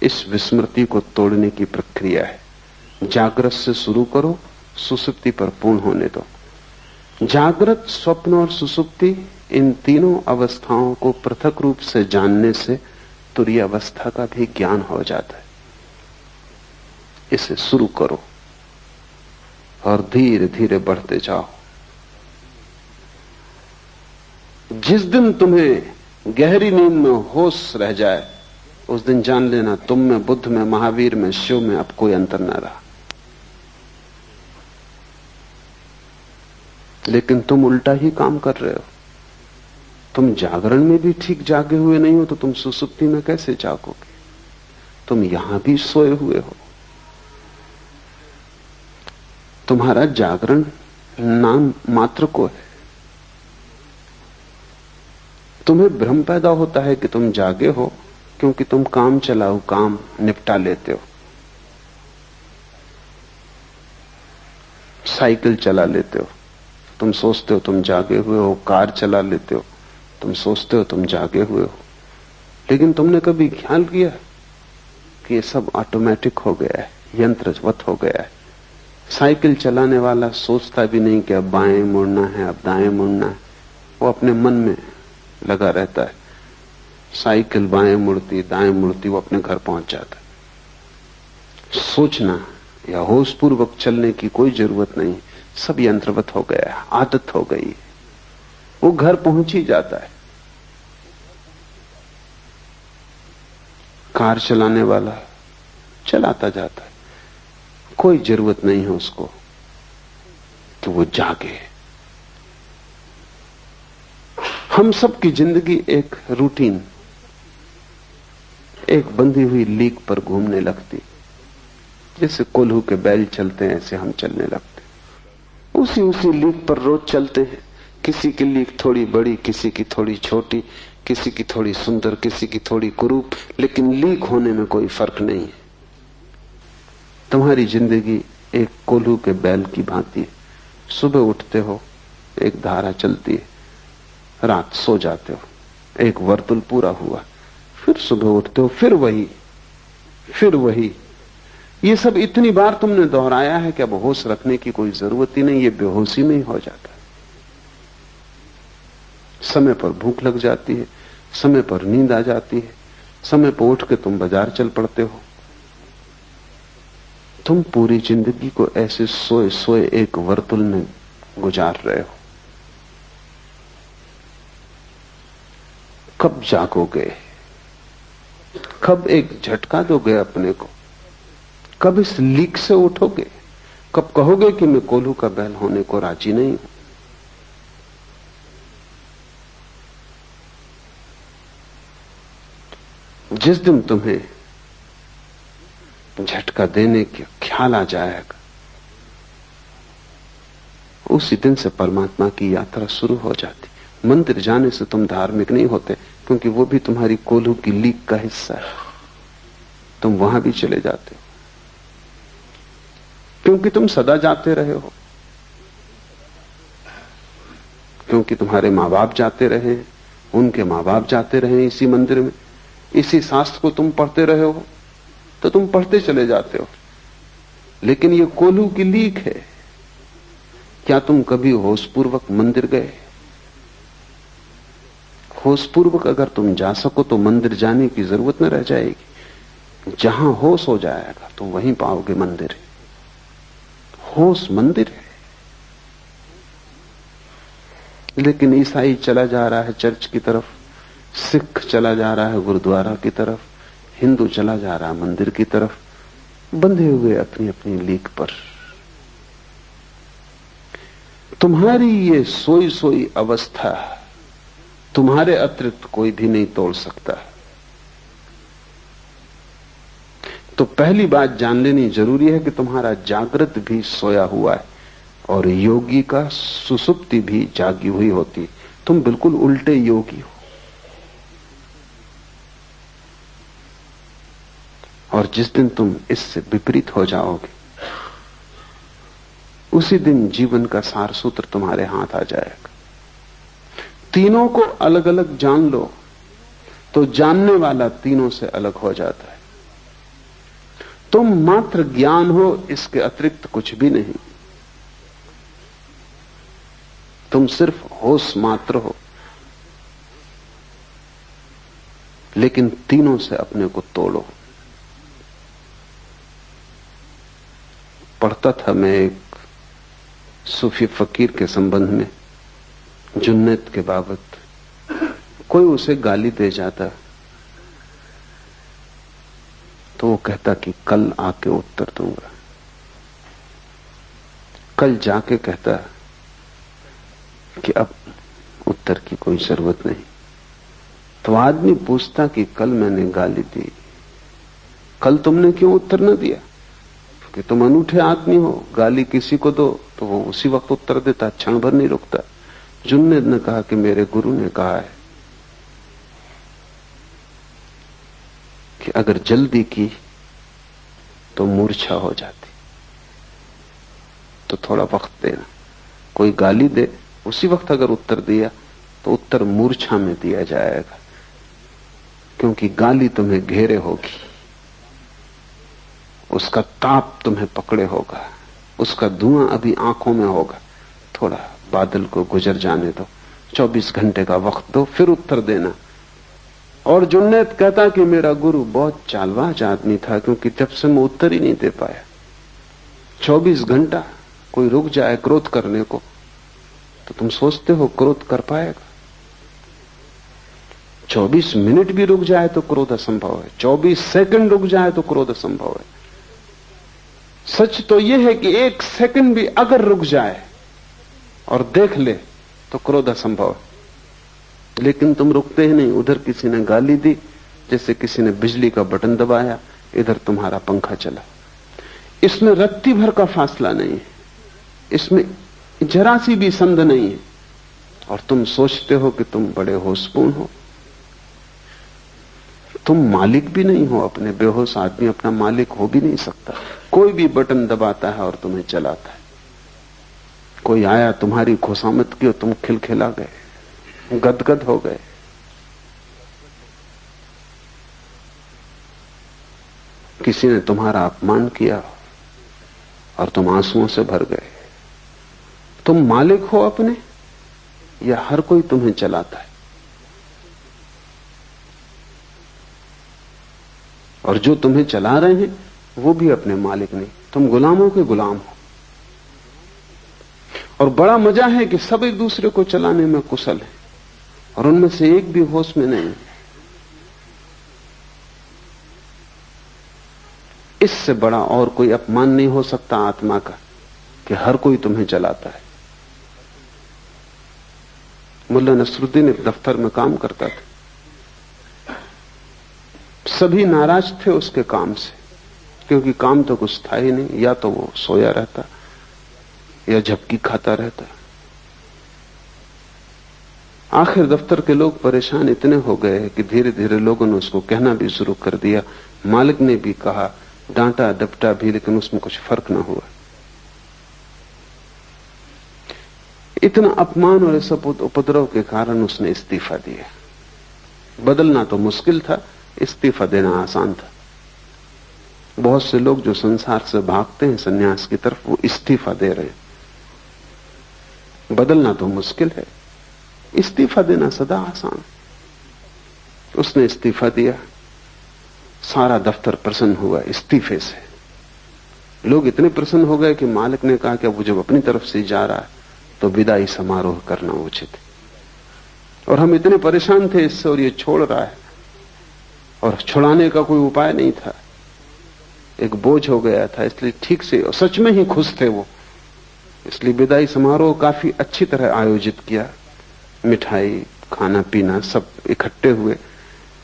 इस विस्मृति को तोड़ने की प्रक्रिया है। जागृत से शुरू करो, सुसुप्ति पर पूर्ण होने दो। जागृत, स्वप्न और सुसुप्ति, इन तीनों अवस्थाओं को पृथक रूप से जानने से तुरीय अवस्था का भी ज्ञान हो जाता है। इसे शुरू करो और धीरे धीरे बढ़ते जाओ। जिस दिन तुम्हें गहरी नींद में होश रह जाए उस दिन जान लेना तुम में, बुद्ध में, महावीर में, शिव में अब कोई अंतर न रहा। लेकिन तुम उल्टा ही काम कर रहे हो। तुम जागरण में भी ठीक जागे हुए नहीं हो तो तुम सुसुप्ति में कैसे जागोगे? तुम यहां भी सोए हुए हो। तुम्हारा जागरण नाम मात्र को है। तुम्हें भ्रम पैदा होता है कि तुम जागे हो क्योंकि तुम काम चलाओ, काम निपटा लेते हो। साइकिल चला लेते हो, तुम सोचते हो तुम जागे हुए हो। कार चला लेते हो, तुम सोचते हो तुम जागे हुए हो। लेकिन तुमने कभी ख्याल किया कि ये सब ऑटोमेटिक हो गया है, यंत्रवत हो गया है। साइकिल चलाने वाला सोचता भी नहीं कि अब बाएं मुड़ना है, अब दाएं मुड़ना है। वो अपने मन में लगा रहता है। साइकिल बाएं मुड़ती, दाएं मुड़ती, वो अपने घर पहुंच जाता है। सोचना या होशपूर्वक चलने की कोई जरूरत नहीं। सब यंत्रवत हो गया है, आदत हो गई। वो घर पहुंच ही जाता है। कार चलाने वाला चलाता जाता है, कोई जरूरत नहीं है उसको कि वो जागे। हम सब की जिंदगी एक रूटीन, एक बंधी हुई लीक पर घूमने लगती। जैसे कोल्हू के बैल चलते हैं ऐसे हम चलने लगते। उसी लीक पर रोज चलते हैं। किसी की लीक थोड़ी बड़ी, किसी की थोड़ी छोटी, किसी की थोड़ी सुंदर, किसी की थोड़ी कुरूप, लेकिन लीक होने में कोई फर्क नहीं है। तुम्हारी जिंदगी एक कोल्हू के बैल की भांति है। सुबह उठते हो, एक धारा चलती है, रात सो जाते हो, एक वर्तुल पूरा हुआ, फिर सुबह उठते हो, फिर वही। ये सब इतनी बार तुमने दोहराया है कि अब होश रखने की कोई जरूरत ही नहीं। ये बेहोशी में ही हो जाता है। समय पर भूख लग जाती है, समय पर नींद आ जाती है, समय पर उठ के तुम बाजार चल पड़ते हो। तुम पूरी जिंदगी को ऐसे सोए सोए एक वर्तुल में गुजार रहे हो। कब जागोगे? कब एक झटका दोगे अपने को? कब इस लीक से उठोगे? कब कहोगे कि मैं कोल्हू का बैल होने को राजी नहीं हूं? जिस दिन तुम्हें झटका देने का ख्याल आ जाएगा, उसी दिन से परमात्मा की यात्रा शुरू हो जाती। मंदिर जाने से तुम धार्मिक नहीं होते, क्योंकि वो भी तुम्हारी कोल्हू की लीक का हिस्सा है। तुम वहां भी चले जाते हो क्योंकि तुम सदा जाते रहे हो, क्योंकि तुम्हारे मां बाप जाते रहे, उनके मां बाप जाते रहे इसी मंदिर में, इसी शास्त्र को तुम पढ़ते रहे हो, तो तुम पढ़ते चले जाते हो। लेकिन ये कोल्हू की लीक है। क्या तुम कभी होशपूर्वक मंदिर गए? होशपूर्वक अगर तुम जा सको तो मंदिर जाने की जरूरत न रह जाएगी। जहां होश हो जाएगा तो वहीं पाओगे मंदिर। होश मंदिर है। लेकिन ईसाई चला जा रहा है चर्च की तरफ, सिख चला जा रहा है गुरुद्वारा की तरफ, हिंदू चला जा रहा है मंदिर की तरफ, बंधे हुए अपनी अपनी लीक पर। तुम्हारी ये सोई सोई अवस्था तुम्हारे अतिरिक्त कोई भी नहीं तोड़ सकता। तो पहली बात जान लेनी जरूरी है कि तुम्हारा जागृत भी सोया हुआ है और योगी का सुसुप्ति भी जागी हुई होती। तुम बिल्कुल उल्टे योगी हो। और जिस दिन तुम इससे विपरीत हो जाओगे, उसी दिन जीवन का सार सूत्र तुम्हारे हाथ आ जाएगा। तीनों को अलग अलग जान लो तो जानने वाला तीनों से अलग हो जाता है। तुम मात्र ज्ञान हो, इसके अतिरिक्त कुछ भी नहीं। तुम सिर्फ होश मात्र हो, लेकिन तीनों से अपने को तोड़ो। पढ़ता था मैं एक सूफी फकीर के संबंध में, जुन्नत के बाबत। कोई उसे गाली दे जाता तो वो कहता कि कल आके उत्तर दूंगा। कल जाके कहता कि अब उत्तर की कोई जरूरत नहीं। तो आदमी पूछता कि कल मैंने गाली दी, कल तुमने क्यों उत्तर न दिया? कि तुम अनूठे आदमी हो, गाली किसी को दो तो वो उसी वक्त उत्तर देता, क्षण भर नहीं रुकता। जुन्नद ने कहा कि मेरे गुरु ने कहा है कि अगर जल्दी की तो मूर्छा हो जाती, तो थोड़ा वक्त देना। कोई गाली दे, उसी वक्त अगर उत्तर दिया तो उत्तर मूर्छा में दिया जाएगा, क्योंकि गाली तुम्हें घेरे होगी, उसका ताप तुम्हें पकड़े होगा, उसका धुआं अभी आंखों में होगा। थोड़ा बादल को गुजर जाने दो, 24 घंटे का वक्त दो, फिर उत्तर देना। और जुन्नैद कहता कि मेरा गुरु बहुत चालबाज आदमी था, क्योंकि जब से मैं उत्तर ही नहीं दे पाया। 24 घंटा कोई रुक जाए क्रोध करने को तो तुम सोचते हो क्रोध कर पाएगा? 24 मिनट भी रुक जाए तो क्रोध असंभव है, 24 सेकंड रुक जाए तो क्रोध असंभव है। सच तो यह है कि 1 सेकंड भी अगर रुक जाए और देख ले तो क्रोध असंभव है। लेकिन तुम रुकते ही नहीं। उधर किसी ने गाली दी, जैसे किसी ने बिजली का बटन दबाया, इधर तुम्हारा पंखा चला। इसमें रत्ती भर का फासला नहीं है, इसमें जरा सी भी संद नहीं है, और तुम सोचते हो कि तुम बड़े होशपूर्ण हो। तुम मालिक भी नहीं हो अपने। बेहोश आदमी अपना मालिक हो भी नहीं सकता। कोई भी बटन दबाता है और तुम्हें चलाता है। कोई आया, तुम्हारी खुशामद की और तुम खिलखिला गए, गदगद हो गए। किसी ने तुम्हारा अपमान किया और तुम आंसुओं से भर गए। तुम मालिक हो अपने, या हर कोई तुम्हें चलाता है? और जो तुम्हें चला रहे हैं वो भी अपने मालिक नहीं, तुम गुलामों के गुलाम हो। और बड़ा मजा है कि सब एक दूसरे को चलाने में कुशल है और उनमें से एक भी होश में नहीं। इससे बड़ा और कोई अपमान नहीं हो सकता आत्मा का कि हर कोई तुम्हें चलाता है। मुल्ला नसरुद्दीन एक दफ्तर में काम करता था। सभी नाराज थे उसके काम से, क्योंकि काम तो कुछ था ही नहीं। या तो वो सोया रहता या झपकी खाता रहता। आखिर दफ्तर के लोग परेशान इतने हो गए कि धीरे धीरे लोगों ने उसको कहना भी शुरू कर दिया। मालिक ने भी कहा, डांटा डपटा भी, लेकिन उसमें कुछ फर्क ना हुआ। इतना अपमान और इस उपद्रव के कारण उसने इस्तीफा दिया। बदलना तो मुश्किल था, इस्तीफा देना आसान था। बहुत से लोग जो संसार से भागते हैं सन्यास की तरफ, वो इस्तीफा दे रहे हैं। बदलना तो मुश्किल है, इस्तीफा देना सदा आसान। उसने इस्तीफा दिया। सारा दफ्तर प्रसन्न हुआ इस्तीफे से। लोग इतने प्रसन्न हो गए कि मालिक ने कहा कि अब वो जब अपनी तरफ से जा रहा है तो विदाई समारोह करना उचित है। और हम इतने परेशान थे इससे, और ये छोड़ रहा है, और छुड़ाने का कोई उपाय नहीं था। एक बोझ हो गया था, इसलिए ठीक से, और सच में ही खुश थे वो, इसलिए विदाई समारोह काफी अच्छी तरह आयोजित किया। मिठाई, खाना पीना सब इकट्ठे हुए।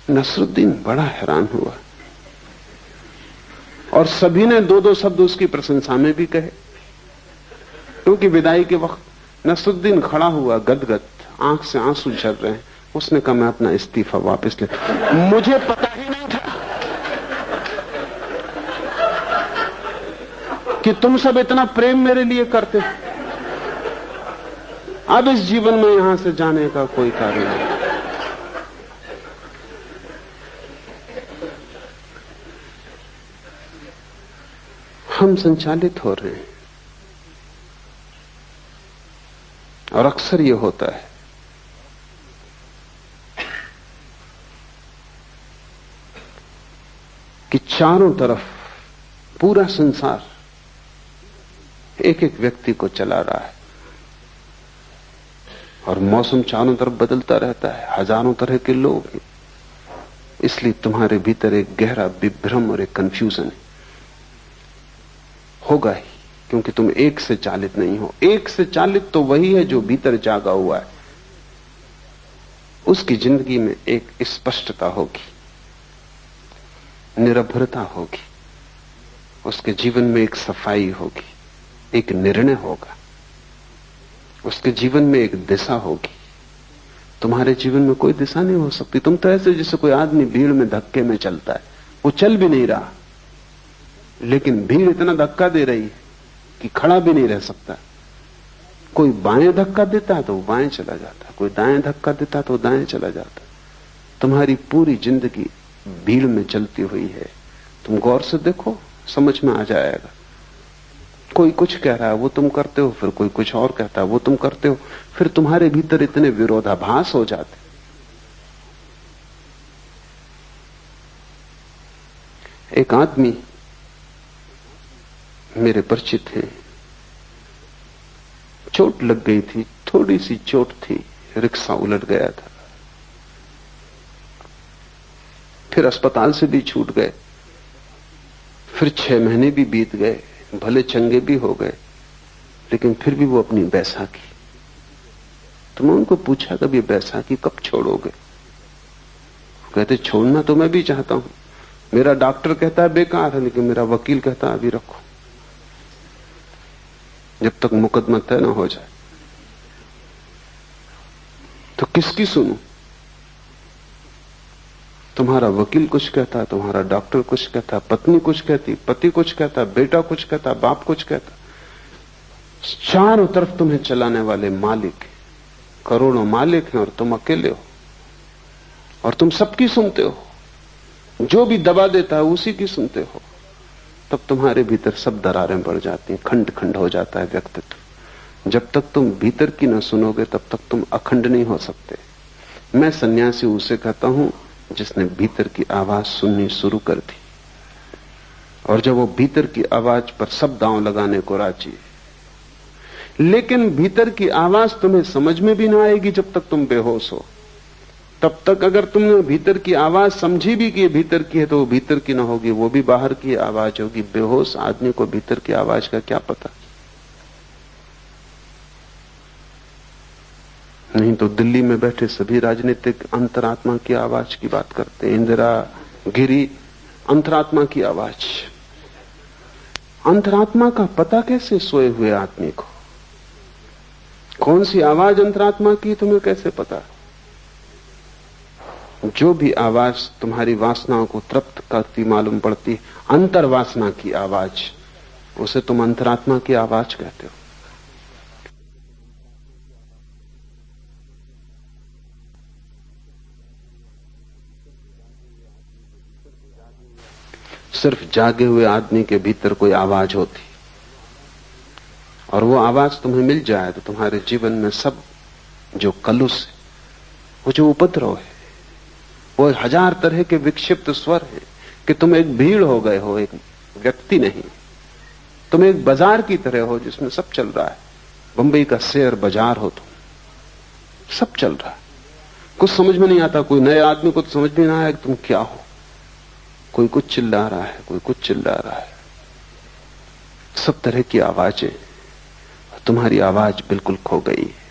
नसरुद्दीन बड़ा हैरान हुआ, और सभी ने दो दो शब्द उसकी प्रशंसा में भी कहे। क्योंकि विदाई के वक्त नसरुद्दीन खड़ा हुआ गदगद, आंख से आंसू झर रहे हैं। उसने कहा, मैं अपना इस्तीफा वापस ले। मुझे पता ही नहीं था कि तुम सब इतना प्रेम मेरे लिए करते। अब इस जीवन में यहां से जाने का कोई कारण नहीं। हम संचालित हो रहे हैं, और अक्सर यह होता है कि चारों तरफ पूरा संसार एक एक व्यक्ति को चला रहा है, और मौसम चारों तरफ बदलता रहता है, हजारों तरह के लोग हैं। इसलिए तुम्हारे भीतर एक गहरा विभ्रम और एक कंफ्यूजन है, होगा ही, क्योंकि तुम एक से चालित नहीं हो। एक से चालित तो वही है जो भीतर जागा हुआ है। उसकी जिंदगी में एक स्पष्टता होगी, निरभ्रता होगी, उसके जीवन में एक सफाई होगी, एक निर्णय होगा, उसके जीवन में एक दिशा होगी। तुम्हारे जीवन में कोई दिशा नहीं हो सकती। तुम तो ऐसे जैसे कोई आदमी भीड़ में धक्के में चलता है, वो चल भी नहीं रहा, लेकिन भीड़ इतना धक्का दे रही है कि खड़ा भी नहीं रह सकता। कोई बाएं धक्का देता है तो वो बाएं चला जाता है, कोई दाएं धक्का देता है तो वो दाएं चला जाता है। तुम्हारी पूरी जिंदगी भीड़ में चलती हुई है। तुम गौर से देखो, समझ में आ जाएगा। कोई कुछ कह रहा है वो तुम करते हो, फिर कोई कुछ और कहता है वो तुम करते हो, फिर तुम्हारे भीतर इतने विरोधाभास हो जाते। एक आदमी मेरे परिचित हैं, चोट लग गई थी, थोड़ी सी चोट थी, रिक्शा उलट गया था, फिर अस्पताल से भी छूट गए, फिर 6 महीने भी बीत गए, भले चंगे भी हो गए, लेकिन फिर भी वो अपनी बैसाखी। तो मैं उनको पूछा, कभी बैसाखी कब छोड़ोगे? कहते, छोड़ना तो मैं भी चाहता हूं, मेरा डॉक्टर कहता है बेकार है, लेकिन मेरा वकील कहता है अभी रखो, जब तक मुकदमा तय ना हो जाए। तो किसकी सुनूं? तुम्हारा वकील कुछ कहता है, तुम्हारा डॉक्टर कुछ कहता है, पत्नी कुछ कहती, पति कुछ कहता, बेटा कुछ कहता, बाप कुछ कहता। चारों तरफ तुम्हें चलाने वाले मालिक, करोड़ों मालिक हैं, और तुम अकेले हो, और तुम सबकी सुनते हो। जो भी दबा देता है उसी की सुनते हो। तब तुम्हारे भीतर सब दरारें पड़ जाती हैं, खंड खंड हो जाता है व्यक्तित्व। जब तक तुम भीतर की न सुनोगे तब तक तुम अखंड नहीं हो सकते। मैं सन्यासी उसे कहता हूं जिसने भीतर की आवाज सुननी शुरू कर दी, और जब वो भीतर की आवाज पर सब दांव लगाने को राजी है। लेकिन भीतर की आवाज तुम्हें समझ में भी ना आएगी जब तक तुम बेहोश हो। तब तक अगर तुमने भीतर की आवाज समझी भी कि ये भीतर की है तो वो भीतर की ना होगी, वो भी बाहर की आवाज होगी। बेहोश आदमी को भीतर की आवाज का क्या पता। नहीं तो दिल्ली में बैठे सभी राजनीतिक अंतरात्मा की आवाज की बात करते हैं। इंदिरा, गिरी, अंतरात्मा की आवाज। अंतरात्मा का पता कैसे सोए हुए आदमी को? कौन सी आवाज अंतरात्मा की तुम्हें कैसे पता? जो भी आवाज तुम्हारी वासनाओं को तृप्त करती मालूम पड़ती, अंतर्वासना की आवाज, उसे तुम अंतरात्मा की आवाज कहते हो। सिर्फ जागे हुए आदमी के भीतर कोई आवाज होती, और वो आवाज तुम्हें मिल जाए तो तुम्हारे जीवन में सब जो कलुष है, वो जो उपद्रव है, वो 1000 तरह के विक्षिप्त स्वर है कि तुम एक भीड़ हो गए हो, एक व्यक्ति नहीं। तुम एक बाजार की तरह हो जिसमें सब चल रहा है। बंबई का शेयर बाजार हो तुम, सब चल रहा है, कुछ समझ में नहीं आता। कोई नए आदमी को तो समझ में ना आया कि तुम क्या हो। कोई कुछ चिल्ला रहा है, कोई कुछ चिल्ला रहा है, सब तरह की आवाजें। तुम्हारी आवाज बिल्कुल खो गई है।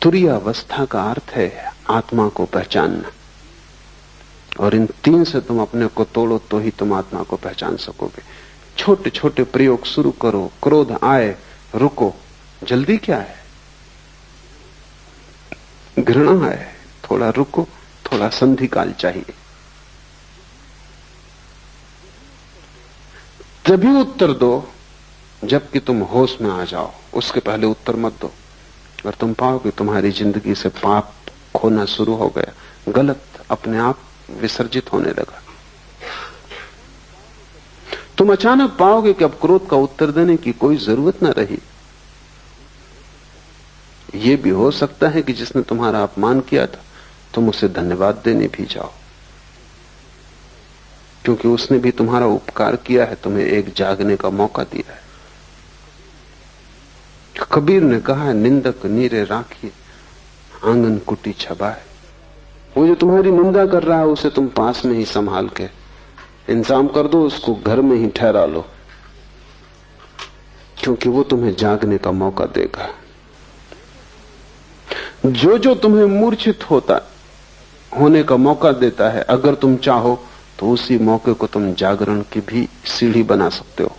तुरीय अवस्था का अर्थ है आत्मा को पहचानना, और इन 3 से तुम अपने को तोड़ो तो ही तुम आत्मा को पहचान सकोगे। छोटे छोटे प्रयोग शुरू करो। क्रोध आए, रुको, जल्दी क्या है? घृणा आए, थोड़ा रुको, थोड़ा संधि काल चाहिए। तभी उत्तर दो जबकि तुम होश में आ जाओ, उसके पहले उत्तर मत दो। और तुम पाओगे तुम्हारी जिंदगी से पाप खोना शुरू हो गया, गलत अपने आप विसर्जित होने लगा। तुम अचानक पाओगे कि अब क्रोध का उत्तर देने की कोई जरूरत न रही। यह भी हो सकता है कि जिसने तुम्हारा अपमान किया था तुम उसे धन्यवाद देने भी जाओ, क्योंकि उसने भी तुम्हारा उपकार किया है, तुम्हें एक जागने का मौका दिया है। कबीर ने कहा है, निंदक नीरे राखिए आंगन कुटी छबाए। वो जो तुम्हारी निंदा कर रहा है उसे तुम पास में ही संभाल के इंतजाम कर दो, उसको घर में ही ठहरा लो, क्योंकि वो तुम्हें जागने का मौका देगा। जो जो तुम्हें मूर्छित होने का मौका देता है, अगर तुम चाहो तो उसी मौके को तुम जागरण की भी सीढ़ी बना सकते हो।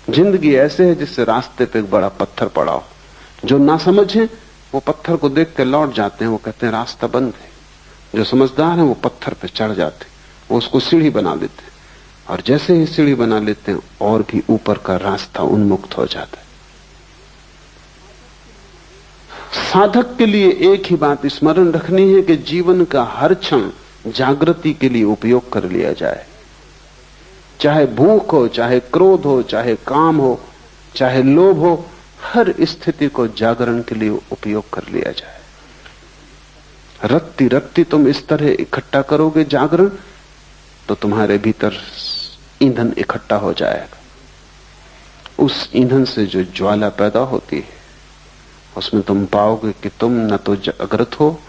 जिंदगी ऐसे है जिससे रास्ते पे एक बड़ा पत्थर पड़ा हो। जो ना समझे वो पत्थर को देख के लौट जाते हैं, वो कहते हैं रास्ता बंद है। जो समझदार है वो पत्थर पे चढ़ जाते, वो उसको सीढ़ी बना लेते हैं, और जैसे ही सीढ़ी बना लेते हैं और भी ऊपर का रास्ता उन्मुक्त हो जाता है। साधक के लिए एक ही बात स्मरण रखनी है कि जीवन का हर क्षण जागृति के लिए उपयोग कर लिया जाए। चाहे भूख हो, चाहे क्रोध हो, चाहे काम हो, चाहे लोभ हो, हर स्थिति को जागरण के लिए उपयोग कर लिया जाए। रत्ती रत्ती तुम इस तरह इकट्ठा करोगे जागरण, तो तुम्हारे भीतर ईंधन इकट्ठा हो जाएगा। उस ईंधन से जो ज्वाला पैदा होती है उसमें तुम पाओगे कि तुम न तो जागृत हो,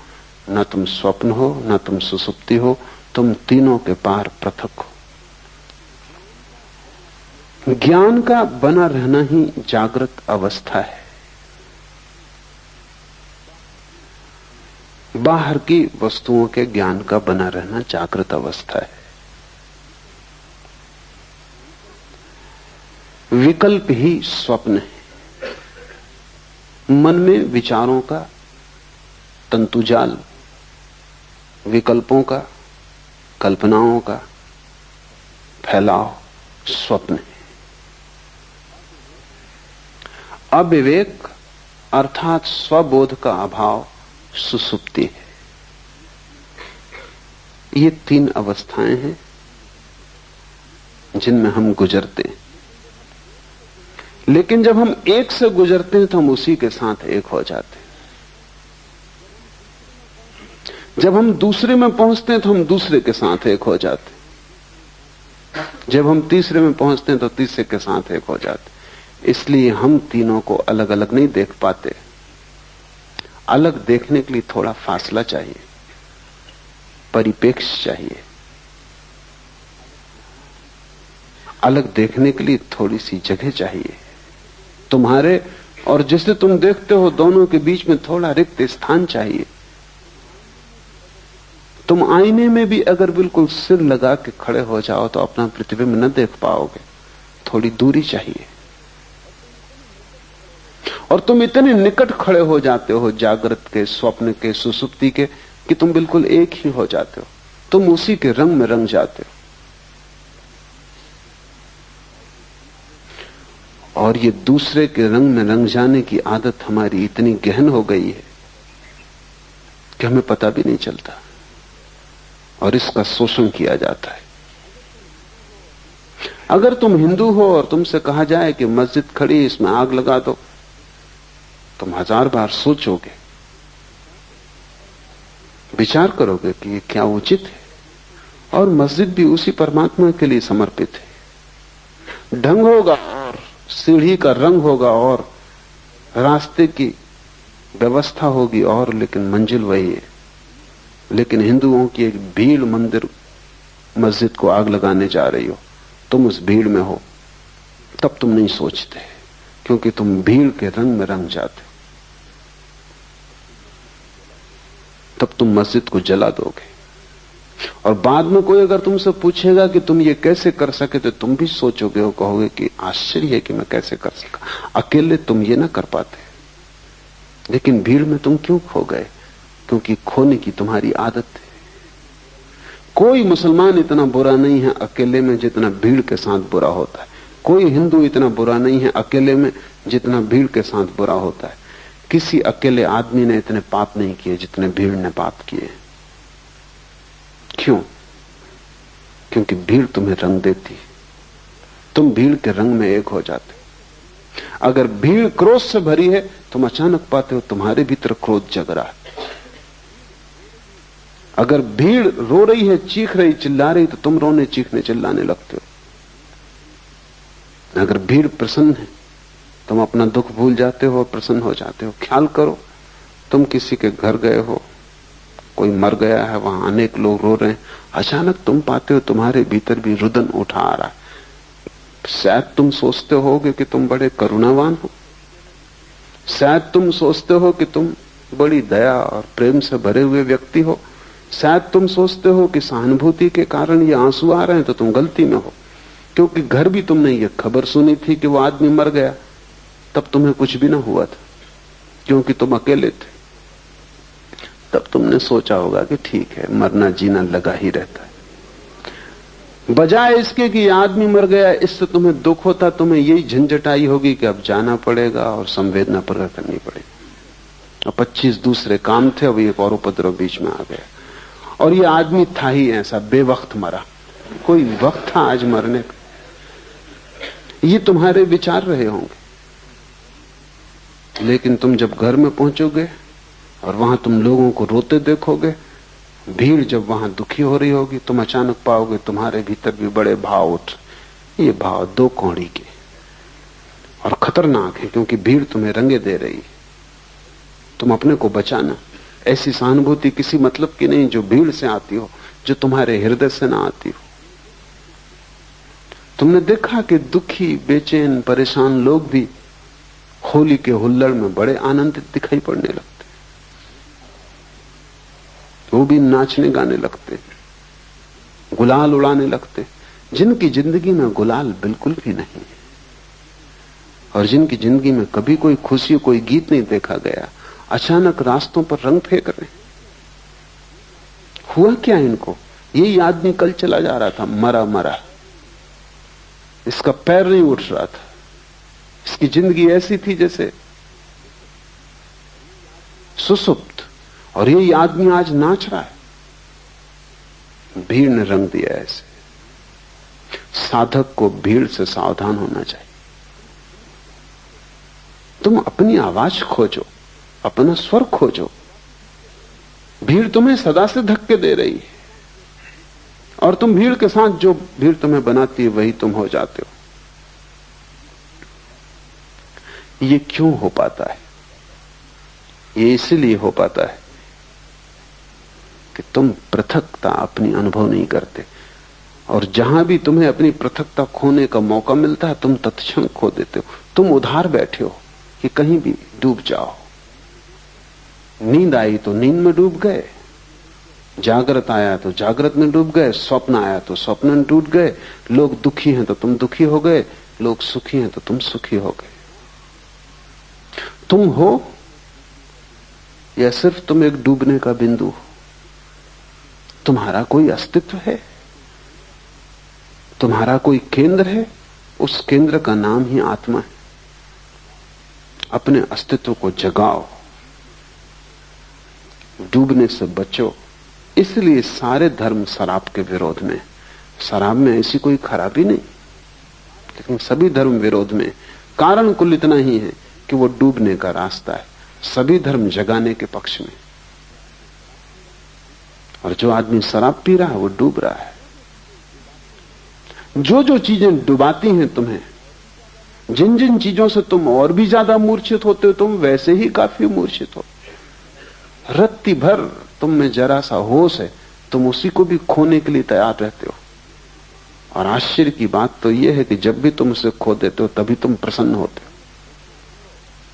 न तुम स्वप्न हो, न तुम सुसुप्ति हो, तुम तीनों के पार पृथक हो। ज्ञान का बना रहना ही जागृत अवस्था है। बाहर की वस्तुओं के ज्ञान का बना रहना जागृत अवस्था है। विकल्प ही स्वप्न है। मन में विचारों का तंतुजाल, विकल्पों का, कल्पनाओं का फैलाव स्वप्न है। अविवेक अर्थात स्वबोध का अभाव सुसुप्ति है। ये 3 अवस्थाएं हैं जिनमें हम गुजरते हैं। लेकिन जब हम एक से गुजरते हैं तो हम उसी के साथ एक हो जाते हैं। जब हम दूसरे में पहुंचते हैं तो हम दूसरे के साथ एक हो जाते हैं। जब हम तीसरे में पहुंचते हैं तो तीसरे के साथ एक हो जाते हैं। इसलिए हम तीनों को अलग अलग नहीं देख पाते। अलग देखने के लिए थोड़ा फासला चाहिए, परिपेक्ष चाहिए। अलग देखने के लिए थोड़ी सी जगह चाहिए। तुम्हारे और जिसे तुम देखते हो दोनों के बीच में थोड़ा रिक्त स्थान चाहिए। तुम आईने में भी अगर बिल्कुल सिर लगा के खड़े हो जाओ तो अपना प्रतिबिंब न देख पाओगे, थोड़ी दूरी चाहिए। और तुम इतने निकट खड़े हो जाते हो जागृत के, स्वप्न के, सुसुप्ति के, कि तुम बिल्कुल एक ही हो जाते हो। तुम उसी के रंग में रंग जाते हो। और ये दूसरे के रंग में रंग जाने की आदत हमारी इतनी गहन हो गई है कि हमें पता भी नहीं चलता, और इसका शोषण किया जाता है। अगर तुम हिंदू हो और तुमसे कहा जाए कि मस्जिद खड़ी, इसमें आग लगा दो, तुम 1000 बार सोचोगे, विचार करोगे कि ये क्या उचित है। और मस्जिद भी उसी परमात्मा के लिए समर्पित है। ढंग होगा और सीढ़ी का रंग होगा और रास्ते की व्यवस्था होगी और, लेकिन मंजिल वही है। लेकिन हिंदुओं की एक भीड़ मंदिर मस्जिद को आग लगाने जा रही हो, तुम उस भीड़ में हो, तब तुम नहीं सोचते, क्योंकि तुम भीड़ के रंग में रंग जाते हो। तब तुम मस्जिद को जला दोगे। और बाद में कोई अगर तुमसे पूछेगा कि तुम ये कैसे कर सके, तो तुम भी सोचोगे और कहोगे कि आश्चर्य है कि मैं कैसे कर सका। अकेले तुम ये ना कर पाते, लेकिन भीड़ में तुम क्यों खो गए? क्योंकि खोने की तुम्हारी आदत है। कोई मुसलमान इतना बुरा नहीं है अकेले में जितना भीड़ के साथ बुरा होता है। कोई हिंदू इतना बुरा नहीं है अकेले में जितना भीड़ के साथ बुरा होता है। किसी अकेले आदमी ने इतने पाप नहीं किए जितने भीड़ ने पाप किए। क्यों? क्योंकि भीड़ तुम्हें रंग देती है, तुम भीड़ के रंग में एक हो जाते। अगर भीड़ क्रोध से भरी है, तुम अचानक पाते हो तुम्हारे भीतर क्रोध जग रहा है। अगर भीड़ रो रही है, चीख रही, चिल्ला रही, तो तुम रोने, चीखने, चिल्लाने लगते हो। अगर भीड़ प्रसन्न है, तुम अपना दुख भूल जाते हो और प्रसन्न हो जाते हो। ख्याल करो, तुम किसी के घर गए हो, कोई मर गया है, वहां अनेक लोग रो रहे हैं, अचानक तुम पाते हो तुम्हारे भीतर भी रुदन उठा आ रहा है। शायद तुम सोचते होगे कि तुम बड़े करुणावान हो, शायद तुम सोचते हो कि तुम बड़ी दया और प्रेम से भरे हुए व्यक्ति हो, शायद तुम सोचते हो कि सहानुभूति के कारण ये आंसू आ रहे हैं, तो तुम गलती में हो। क्योंकि घर भी तुमने ये खबर सुनी थी कि वो आदमी मर गया, तब तुम्हें कुछ भी ना हुआ था, क्योंकि तुम अकेले थे। तब तुमने सोचा होगा कि ठीक है, मरना जीना लगा ही रहता है। बजाय इसके कि आदमी मर गया, इससे तुम्हें दुख होता, तुम्हें यही झंझट आई होगी कि अब जाना पड़ेगा और संवेदना प्रकट करनी पड़ेगी। और 25 दूसरे काम थे, अब एक और उपद्रव बीच में आ गया। और ये आदमी था ही ऐसा, बेवक्त मरा। कोई वक्त था आज मरने का? ये तुम्हारे विचार रहे होंगे। लेकिन तुम जब घर में पहुंचोगे और वहां तुम लोगों को रोते देखोगे, भीड़ जब वहां दुखी हो रही होगी, तुम अचानक पाओगे तुम्हारे भीतर भी बड़े भाव उठ। ये भाव 2 कौड़ी के और खतरनाक है, क्योंकि भीड़ तुम्हें रंगे दे रही है। तुम अपने को बचाना। ऐसी सहानुभूति किसी मतलब की नहीं जो भीड़ से आती हो, जो तुम्हारे हृदय से ना आती हो। तुमने देखा कि दुखी, बेचैन, परेशान लोग भी होली के हुल्लड़ में बड़े आनंदित दिखाई पड़ने लगते। वो भी नाचने गाने लगते, गुलाल उड़ाने लगते। जिनकी जिंदगी में गुलाल बिल्कुल भी नहीं है और जिनकी जिंदगी में कभी कोई खुशी, कोई गीत नहीं देखा गया, अचानक रास्तों पर रंग फेंक रहे। हुआ क्या इनको? यही आदमी कल चला जा रहा था, मरा मरा, इसका पैर नहीं उठ रहा था, इसकी जिंदगी ऐसी थी जैसे सुसुप्त, और यही आदमी आज नाच रहा है। भीड़ ने रंग दिया ऐसे। साधक को भीड़ से सावधान होना चाहिए। तुम अपनी आवाज खोजो, अपना स्वर खोजो। भीड़ तुम्हें सदा से धक्के दे रही है और तुम भीड़ के साथ, जो भीड़ तुम्हें बनाती है वही तुम हो जाते हो। ये क्यों हो पाता है? ये इसलिए हो पाता है कि तुम पृथकता अपनी अनुभव नहीं करते, और जहां भी तुम्हें अपनी पृथकता खोने का मौका मिलता है तुम तत्क्षण खो देते हो। तुम उधार बैठे हो कि कहीं भी डूब जाओ। नींद आई तो नींद में डूब गए, जागृत आया तो जागृत में डूब गए, स्वप्न आया तो स्वप्न में डूब गए। लोग दुखी हैं तो तुम दुखी हो गए, लोग सुखी हैं तो तुम सुखी हो गए। तुम हो या सिर्फ तुम एक डूबने का बिंदु हो? तुम्हारा कोई अस्तित्व है? तुम्हारा कोई केंद्र है? उस केंद्र का नाम ही आत्मा है। अपने अस्तित्व को जगाओ, डूबने से बचो। इसलिए सारे धर्म शराब के विरोध में। शराब में ऐसी कोई खराबी नहीं, लेकिन सभी धर्म विरोध में। कारण कुल इतना ही है कि वो डूबने का रास्ता है। सभी धर्म जगाने के पक्ष में, और जो आदमी शराब पी रहा है वो डूब रहा है। जो जो चीजें डुबाती हैं तुम्हें, जिन जिन चीजों से तुम और भी ज्यादा मूर्छित होते हो, तुम वैसे ही काफी मूर्छित हो। रत्ती भर तुम में जरा सा होश है, तुम उसी को भी खोने के लिए तैयार रहते हो। और आश्चर्य की बात तो यह है कि जब भी तुम उसे खो देते हो तभी तुम प्रसन्न होते हो।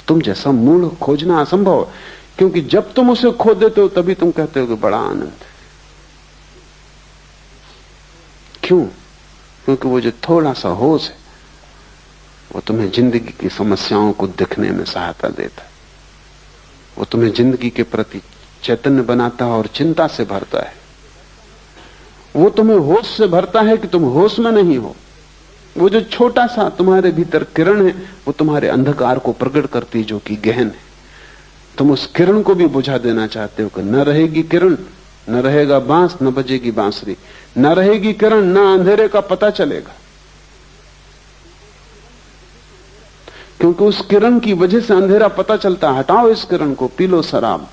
तुम जैसा मूल खोजना असंभव है, क्योंकि जब तुम उसे खो देते हो तभी तुम कहते हो कि बड़ा आनंद है। क्यों? क्योंकि वो जो थोड़ा सा होश है वो तुम्हें जिंदगी की समस्याओं को देखने में सहायता देता है। वो तुम्हें जिंदगी के प्रति चैतन्य बनाता है और चिंता से भरता है। वो तुम्हें होश से भरता है कि तुम होश में नहीं हो। वो जो छोटा सा तुम्हारे भीतर किरण है वो तुम्हारे अंधकार को प्रकट करती, जो कि गहन है। तुम उस किरण को भी बुझा देना चाहते हो कि न रहेगी किरण, न रहेगा बांस, न बजेगी बांसुरी, न रहेगी किरण, न अंधेरे का पता चलेगा। क्योंकि उस किरण की वजह से अंधेरा पता चलता। हटाओ इस किरण को, पी लो शराब,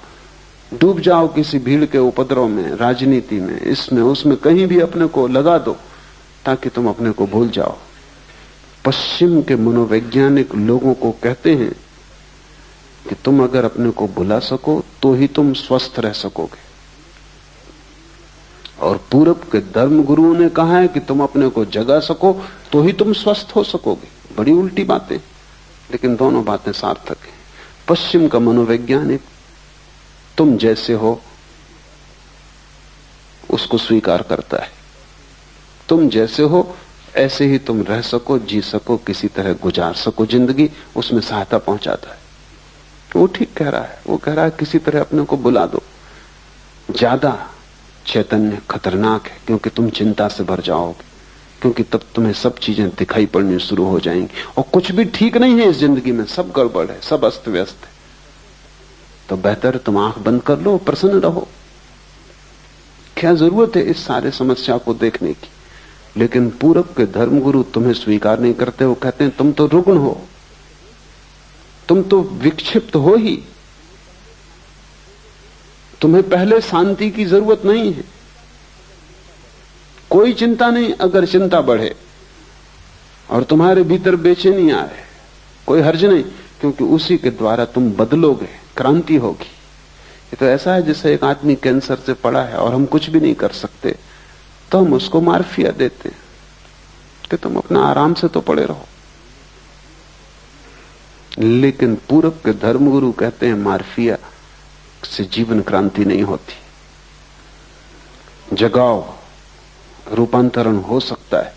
डूब जाओ किसी भीड़ के उपद्रव में, राजनीति में, इसमें उसमें, कहीं भी अपने को लगा दो ताकि तुम अपने को भूल जाओ। पश्चिम के मनोवैज्ञानिक लोगों को कहते हैं कि तुम अगर अपने को भुला सको तो ही तुम स्वस्थ रह सकोगे, और पूरब के धर्म गुरुओं ने कहा है कि तुम अपने को जगा सको तो ही तुम स्वस्थ हो सकोगे। बड़ी उल्टी बातें, लेकिन दोनों बातें सार्थक हैं। पश्चिम का मनोवैज्ञानिक तुम जैसे हो उसको स्वीकार करता है। तुम जैसे हो ऐसे ही तुम रह सको, जी सको, किसी तरह गुजार सको जिंदगी, उसमें सहायता पहुंचाता है। वो ठीक कह रहा है। वो कह रहा है किसी तरह अपने को बुला दो। ज्यादा चैतन्य खतरनाक है, क्योंकि तुम चिंता से भर जाओगे, क्योंकि तब तुम्हें सब चीजें दिखाई पड़नी शुरू हो जाएंगी और कुछ भी ठीक नहीं है इस जिंदगी में, सब गड़बड़ है, सब अस्त व्यस्त है। तो बेहतर तुम आंख बंद कर लो, प्रसन्न रहो। क्या जरूरत है इस सारे समस्या को देखने की? लेकिन पूरब के धर्मगुरु तुम्हें स्वीकार नहीं करते। वो कहते हैं तुम तो रुग्ण हो, तुम तो विक्षिप्त हो ही, तुम्हें पहले शांति की जरूरत नहीं है। कोई चिंता नहीं अगर चिंता बढ़े और तुम्हारे भीतर बेचैनी आए, कोई हर्ज नहीं, क्योंकि उसी के द्वारा तुम बदलोगे, क्रांति होगी। ये तो ऐसा है जैसे एक आदमी कैंसर से पड़ा है और हम कुछ भी नहीं कर सकते, तो हम उसको मार्फिया देते हैं कि तुम अपना आराम से तो पड़े रहो। लेकिन पूरब के धर्मगुरु कहते हैं मार्फिया से जीवन क्रांति नहीं होती। जगाओ, रूपांतरण हो सकता है।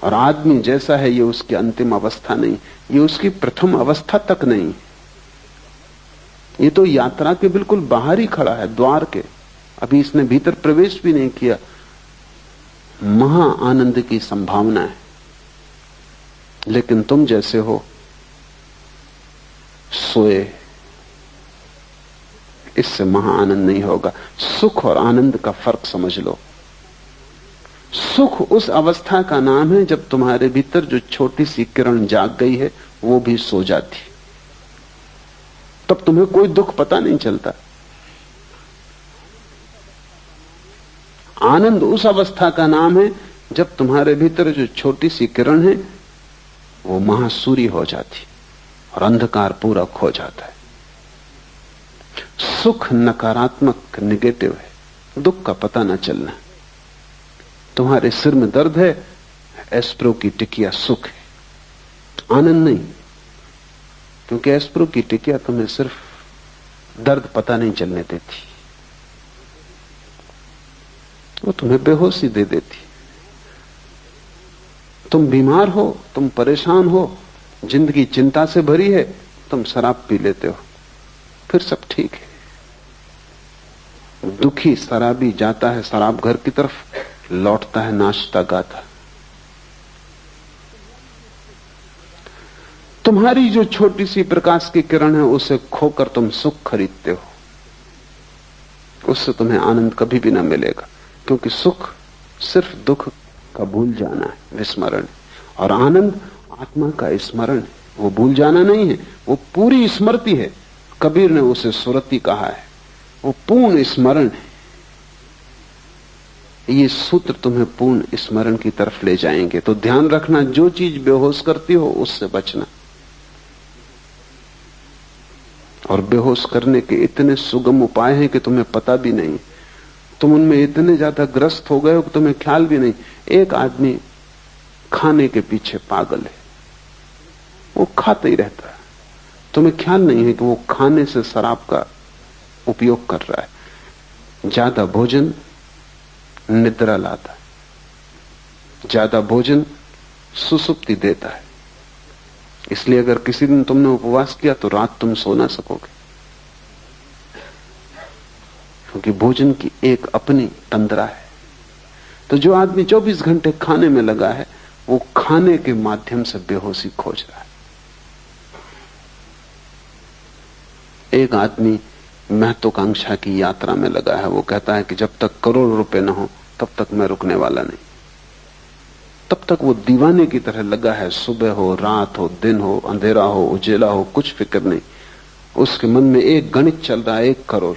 और आदमी जैसा है ये उसकी अंतिम अवस्था नहीं, ये उसकी प्रथम अवस्था तक नहीं। ये तो यात्रा के बिल्कुल बाहर ही खड़ा है, द्वार के। अभी इसने भीतर प्रवेश भी नहीं किया। महा आनंद की संभावना है। लेकिन तुम जैसे हो सोए, इससे महा आनंद नहीं होगा। सुख और आनंद का फर्क समझ लो। सुख उस अवस्था का नाम है जब तुम्हारे भीतर जो छोटी सी किरण जाग गई है वो भी सो जाती, तब तुम्हें कोई दुख पता नहीं चलता। आनंद उस अवस्था का नाम है जब तुम्हारे भीतर जो छोटी सी किरण है वो महासूर्य हो जाती और अंधकार पूरा खो जाता है। सुख नकारात्मक निगेटिव है, दुख का पता न चलना। तुम्हारे सिर में दर्द है, एस्प्रो की टिकिया सुख है, आनंद नहीं, क्योंकि एस्प्रो की टिकिया तुम्हें सिर्फ दर्द पता नहीं चलने देती, वो तुम्हें बेहोशी दे देती। तुम बीमार हो, तुम परेशान हो, जिंदगी चिंता से भरी है, तुम शराब पी लेते हो, फिर सब ठीक है। दुखी शराबी जाता है शराब घर की तरफ, लौटता है नाचता गाता। तुम्हारी जो छोटी सी प्रकाश की किरण है, उसे खोकर तुम सुख खरीदते हो, उससे तुम्हें आनंद कभी भी ना मिलेगा, क्योंकि सुख सिर्फ दुख का भूल जाना है, विस्मरण, और आनंद आत्मा का स्मरण है, वो भूल जाना नहीं है, वो पूरी स्मृति है। कबीर ने उसे सुरति कहा है, वो पूर्ण स्मरण है। ये सूत्र तुम्हें पूर्ण स्मरण की तरफ ले जाएंगे। तो ध्यान रखना, जो चीज बेहोश करती हो उससे बचना। और बेहोश करने के इतने सुगम उपाय हैं कि तुम्हें पता भी नहीं, तुम उनमें इतने ज्यादा ग्रस्त हो गए हो कि तुम्हें ख्याल भी नहीं। एक आदमी खाने के पीछे पागल है, वो खाता ही रहता है, तुम्हें ख्याल नहीं है कि वो खाने से शराब का उपयोग कर रहा है। ज्यादा भोजन निद्रा लाता है, ज्यादा भोजन सुसुप्ति देता है। इसलिए अगर किसी दिन तुमने उपवास किया तो रात तुम सो ना सकोगे, क्योंकि भोजन की एक अपनी तंद्रा है। तो जो आदमी 24 घंटे खाने में लगा है, वो खाने के माध्यम से बेहोशी खोज रहा है। एक आदमी महत्वाकांक्षा की यात्रा में लगा है, वो कहता है कि जब तक करोड़ रुपए न हो तब तक मैं रुकने वाला नहीं। तब तक वो दीवाने की तरह लगा है, सुबह हो, रात हो, दिन हो, अंधेरा हो, उजेला हो, कुछ फिक्र नहीं। उसके मन में एक गणित चल रहा है, 1 करोड़।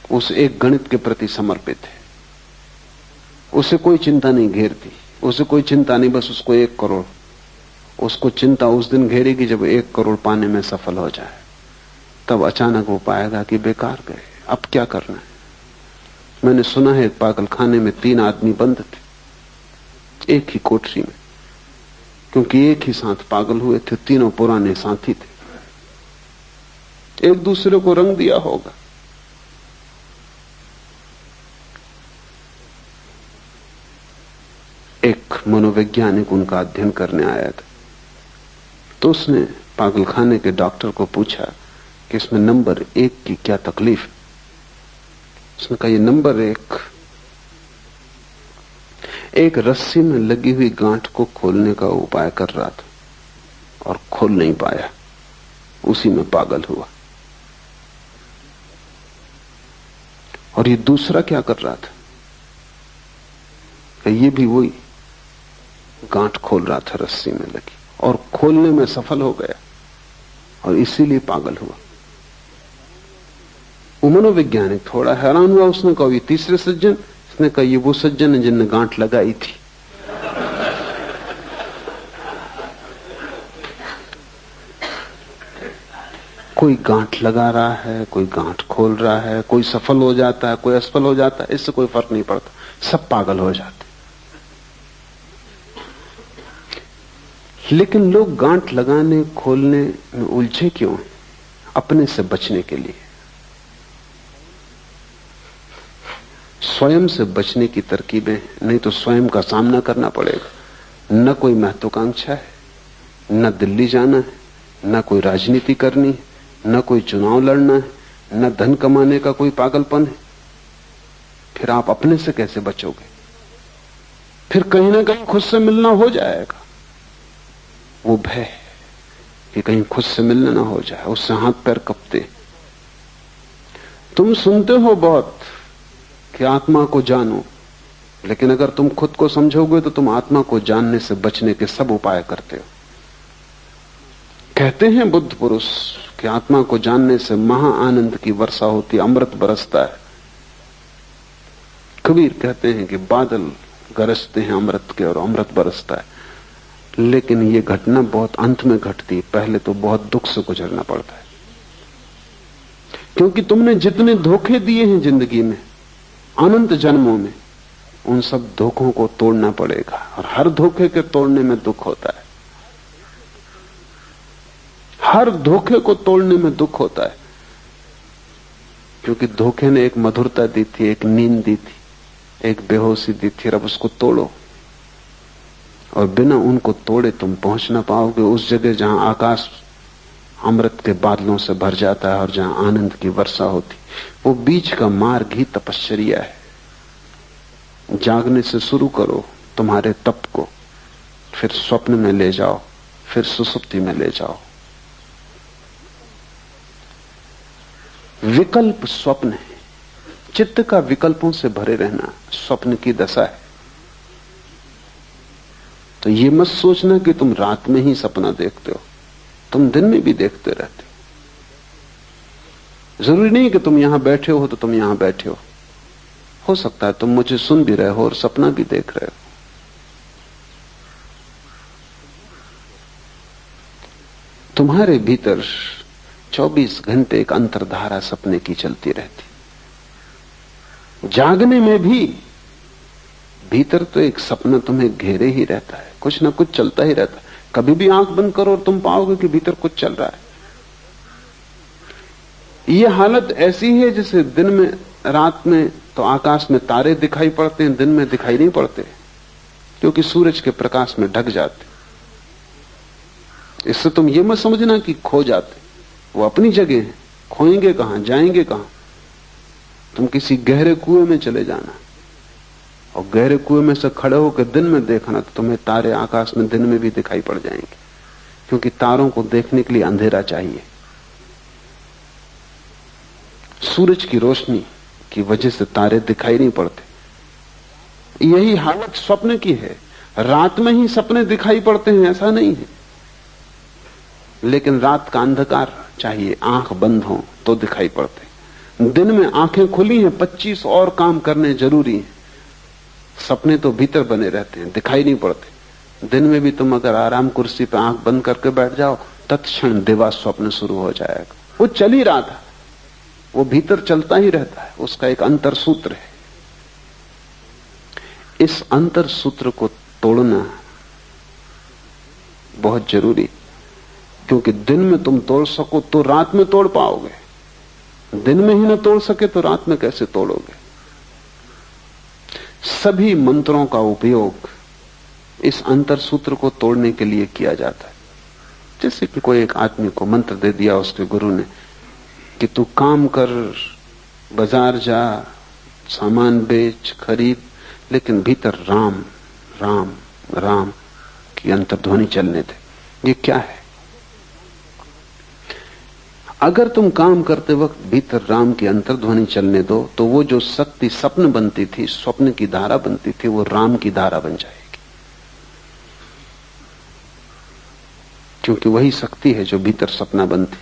उस एक गणित के प्रति समर्पित है, उसे कोई चिंता नहीं घेरती, उसे कोई चिंता नहीं, बस उसको 1 करोड़। उसको चिंता उस दिन घेरेगी जब 1 करोड़ पाने में सफल हो जाए, तब अचानक वो पाएगा कि बेकार गए, अब क्या करना है। मैंने सुना है एक पागलखाने में 3 आदमी बंद थे, एक ही कोठरी में, क्योंकि एक ही साथ पागल हुए थे, तीनों पुराने साथी थे, एक दूसरे को रंग दिया होगा। एक मनोवैज्ञानिक उनका अध्ययन करने आया था, तो उसने पागलखाने के डॉक्टर को पूछा कि इसमें नंबर 1 की क्या तकलीफ है। उसने कहा, ये नंबर 1 एक रस्सी में लगी हुई गांठ को खोलने का उपाय कर रहा था और खोल नहीं पाया, उसी में पागल हुआ। और ये दूसरा क्या कर रहा था, कि ये भी वही गांठ खोल रहा था रस्सी में लगी, और खोलने में सफल हो गया और इसीलिए पागल हुआ। वो मनोवैज्ञानिक थोड़ा हैरान हुआ। उसने कहा, ये तीसरे सज्जन? उसने कहा, ये वो सज्जन है जिनने गांठ लगाई थी। कोई गांठ लगा रहा है, कोई गांठ खोल रहा है, कोई सफल हो जाता है, कोई असफल हो जाता है, इससे कोई फर्क नहीं पड़ता, सब पागल हो जाते। लेकिन लोग गांठ लगाने खोलने में उलझे क्यों हैं? अपने से बचने के लिए। स्वयं से बचने की तरकीबें, नहीं तो स्वयं का सामना करना पड़ेगा। न कोई महत्वाकांक्षा है, न दिल्ली जाना है, न कोई राजनीति करनी है, न कोई चुनाव लड़ना है, न धन कमाने का कोई पागलपन है। फिर आप अपने से कैसे बचोगे? फिर कहीं ना कहीं खुद से मिलना हो जाएगा। वो भय कि कहीं खुद से मिलना ना हो जाए, उससे हाथ पैर कपते। तुम सुनते हो बहुत कि आत्मा को जानो, लेकिन अगर तुम खुद को समझोगे तो तुम आत्मा को जानने से बचने के सब उपाय करते हो। कहते हैं बुद्ध पुरुष कि आत्मा को जानने से महा आनंद की वर्षा होती, अमृत बरसता है। कबीर कहते हैं कि बादल गरजते हैं अमृत के और अमृत बरसता है। लेकिन ये घटना बहुत अंत में घटती, पहले तो बहुत दुख से गुजरना पड़ता है। क्योंकि तुमने जितने धोखे दिए हैं जिंदगी में अनंत जन्मों में, उन सब धोखों को तोड़ना पड़ेगा। और हर धोखे के तोड़ने में दुख होता है, हर धोखे को तोड़ने में दुख होता है, क्योंकि धोखे ने एक मधुरता दी थी, एक नींद दी थी, एक बेहोशी दी थी। अब उसको तोड़ो, और बिना उनको तोड़े तुम पहुंच ना पाओगे उस जगह जहां आकाश अमृत के बादलों से भर जाता है और जहां आनंद की वर्षा होती। वो बीच का मार्ग ही तपश्चर्या है। जागने से शुरू करो तुम्हारे तप को, फिर स्वप्न में ले जाओ, फिर सुसुप्ति में ले जाओ। विकल्प स्वप्न है, चित्त का विकल्पों से भरे रहना स्वप्न की दशा है। तो ये मत सोचना कि तुम रात में ही सपना देखते हो, तुम दिन में भी देखते रहते हो। जरूरी नहीं कि तुम यहां बैठे हो तो तुम यहां बैठे हो सकता है तुम मुझे सुन भी रहे हो और सपना भी देख रहे हो। तुम्हारे भीतर 24 घंटे एक अंतर्धारा सपने की चलती रहती। जागने में भी भीतर तो एक सपना तुम्हें घेरे ही रहता है, कुछ ना कुछ चलता ही रहता है। कभी भी आंख बंद करो और तुम पाओगे कि भीतर कुछ चल रहा है। यह हालत ऐसी है जैसे दिन में, रात में तो आकाश में तारे दिखाई पड़ते हैं, दिन में दिखाई नहीं पड़ते क्योंकि सूरज के प्रकाश में ढक जाते। इससे तुम ये मत समझना कि खो जाते, वो अपनी जगह है, खोएंगे कहां, जाएंगे कहां। तुम किसी गहरे कुएं में चले जाना और गहरे कुएं में से खड़े होकर दिन में देखना तो तुम्हें तारे आकाश में दिन में भी दिखाई पड़ जाएंगे, क्योंकि तारों को देखने के लिए अंधेरा चाहिए। सूरज की रोशनी की वजह से तारे दिखाई नहीं पड़ते। यही हालत स्वप्न की है। रात में ही सपने दिखाई पड़ते हैं ऐसा नहीं है, लेकिन रात का अंधकार चाहिए, आंख बंद हो तो दिखाई पड़ते। दिन में आंखें खुली हैं, 25 और काम करने जरूरी हैं। सपने तो भीतर बने रहते हैं, दिखाई नहीं पड़ते। दिन में भी तुम अगर आराम कुर्सी पर आंख बंद करके बैठ जाओ, तत्क्षण दिवा स्वप्न शुरू हो जाएगा। वो चल ही रहा था, वो भीतर चलता ही रहता है, उसका एक अंतर सूत्र है। इस अंतर सूत्र को तोड़ना बहुत जरूरी, क्योंकि दिन में तुम तोड़ सको तो रात में तोड़ पाओगे, दिन में ही ना तोड़ सके तो रात में कैसे तोड़ोगे। सभी मंत्रों का उपयोग इस अंतर सूत्र को तोड़ने के लिए किया जाता है। जैसे कि कोई एक आदमी को मंत्र दे दिया उसके गुरु ने कि तू काम कर, बाजार जा, सामान बेच, खरीद, लेकिन भीतर राम राम राम की अंतर्ध्वनि चलने दे। ये क्या है? अगर तुम काम करते वक्त भीतर राम की अंतर्ध्वनि चलने दो तो वो जो शक्ति स्वप्न बनती थी, स्वप्न की धारा बनती थी, वो राम की धारा बन जाएगी। क्योंकि वही शक्ति है जो भीतर सपना बनती।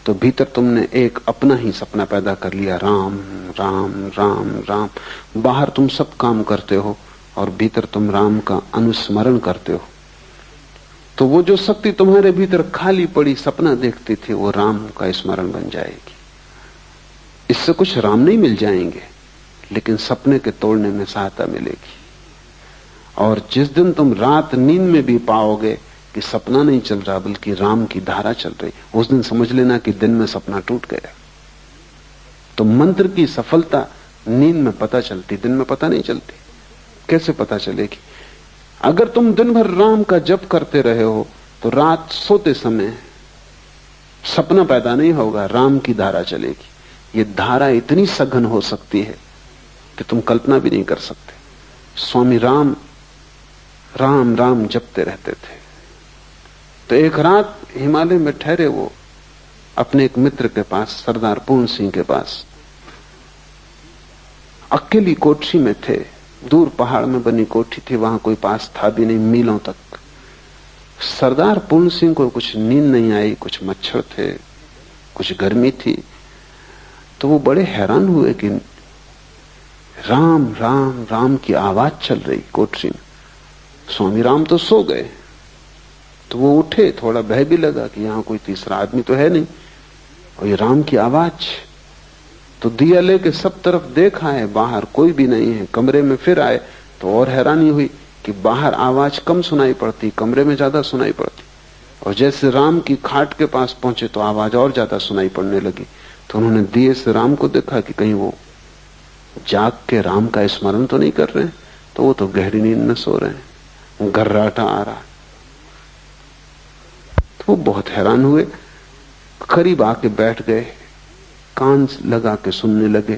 तो भीतर तुमने एक अपना ही सपना पैदा कर लिया, राम राम राम राम। बाहर तुम सब काम करते हो और भीतर तुम राम का अनुस्मरण करते हो। तो वो जो शक्ति तुम्हारे भीतर खाली पड़ी सपना देखती थी, वो राम का स्मरण बन जाएगी। इससे कुछ राम नहीं मिल जाएंगे, लेकिन सपने के तोड़ने में सहायता मिलेगी। और जिस दिन तुम रात नींद में भी पाओगे कि सपना नहीं चल रहा बल्कि राम की धारा चल रही, उस दिन समझ लेना कि दिन में सपना टूट गया। तो मंत्र की सफलता नींद में पता चलती, दिन में पता नहीं चलती। कैसे पता चलेगी? अगर तुम दिन भर राम का जप करते रहे हो तो रात सोते समय सपना पैदा नहीं होगा, राम की धारा चलेगी। ये धारा इतनी सघन हो सकती है कि तुम कल्पना भी नहीं कर सकते। स्वामी राम राम राम जपते रहते थे। तो एक रात हिमालय में ठहरे वो अपने एक मित्र के पास, सरदार पूर्ण सिंह के पास, अकेली कोठरी में थे। दूर पहाड़ में बनी कोठी थी, वहां कोई पास था भी नहीं, मीलों तक। सरदार पूर्ण सिंह को कुछ नींद नहीं आई, कुछ मच्छर थे, कुछ गर्मी थी। तो वो बड़े हैरान हुए कि राम राम राम की आवाज चल रही कोठरी में। स्वामी राम तो सो गए। तो वो उठे, थोड़ा भय भी लगा कि यहां कोई तीसरा आदमी तो है नहीं। और ये राम की आवाज। तो दिया लेके सब तरफ देखा है, बाहर कोई भी नहीं है। कमरे में फिर आए तो और हैरानी हुई कि बाहर आवाज कम सुनाई पड़ती, कमरे में ज्यादा सुनाई पड़ती। और जैसे राम की खाट के पास पहुंचे तो आवाज और ज्यादा सुनाई पड़ने लगी। तो उन्होंने दिए से राम को देखा कि कहीं वो जाग के राम का स्मरण तो नहीं कर रहे हैं। तो वो तो गहरी नींद में सो रहे हैं, गर्राटा आ रहा। तो वो बहुत हैरान हुए, करीब आके बैठ गए, कान लगा के सुनने लगे।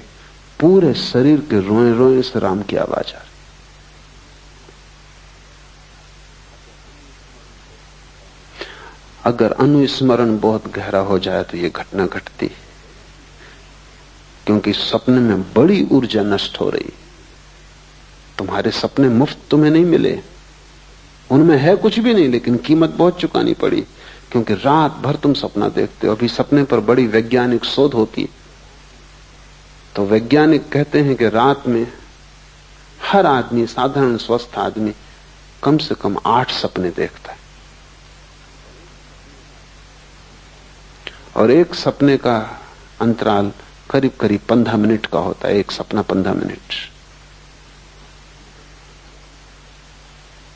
पूरे शरीर के रोए रोए से राम की आवाज आ रही। अगर अनुस्मरण बहुत गहरा हो जाए तो यह घटना घटती है, क्योंकि सपने में बड़ी ऊर्जा नष्ट हो रही। तुम्हारे सपने मुफ्त तुम्हें नहीं मिले, उनमें है कुछ भी नहीं, लेकिन कीमत बहुत चुकानी पड़ी, क्योंकि रात भर तुम सपना देखते हो। अभी सपने पर बड़ी वैज्ञानिक शोध होती है। तो वैज्ञानिक कहते हैं कि रात में हर आदमी, साधारण स्वस्थ आदमी, कम से कम 8 सपने देखता है। और एक सपने का अंतराल करीब करीब 15 मिनट का होता है। एक सपना 15 मिनट,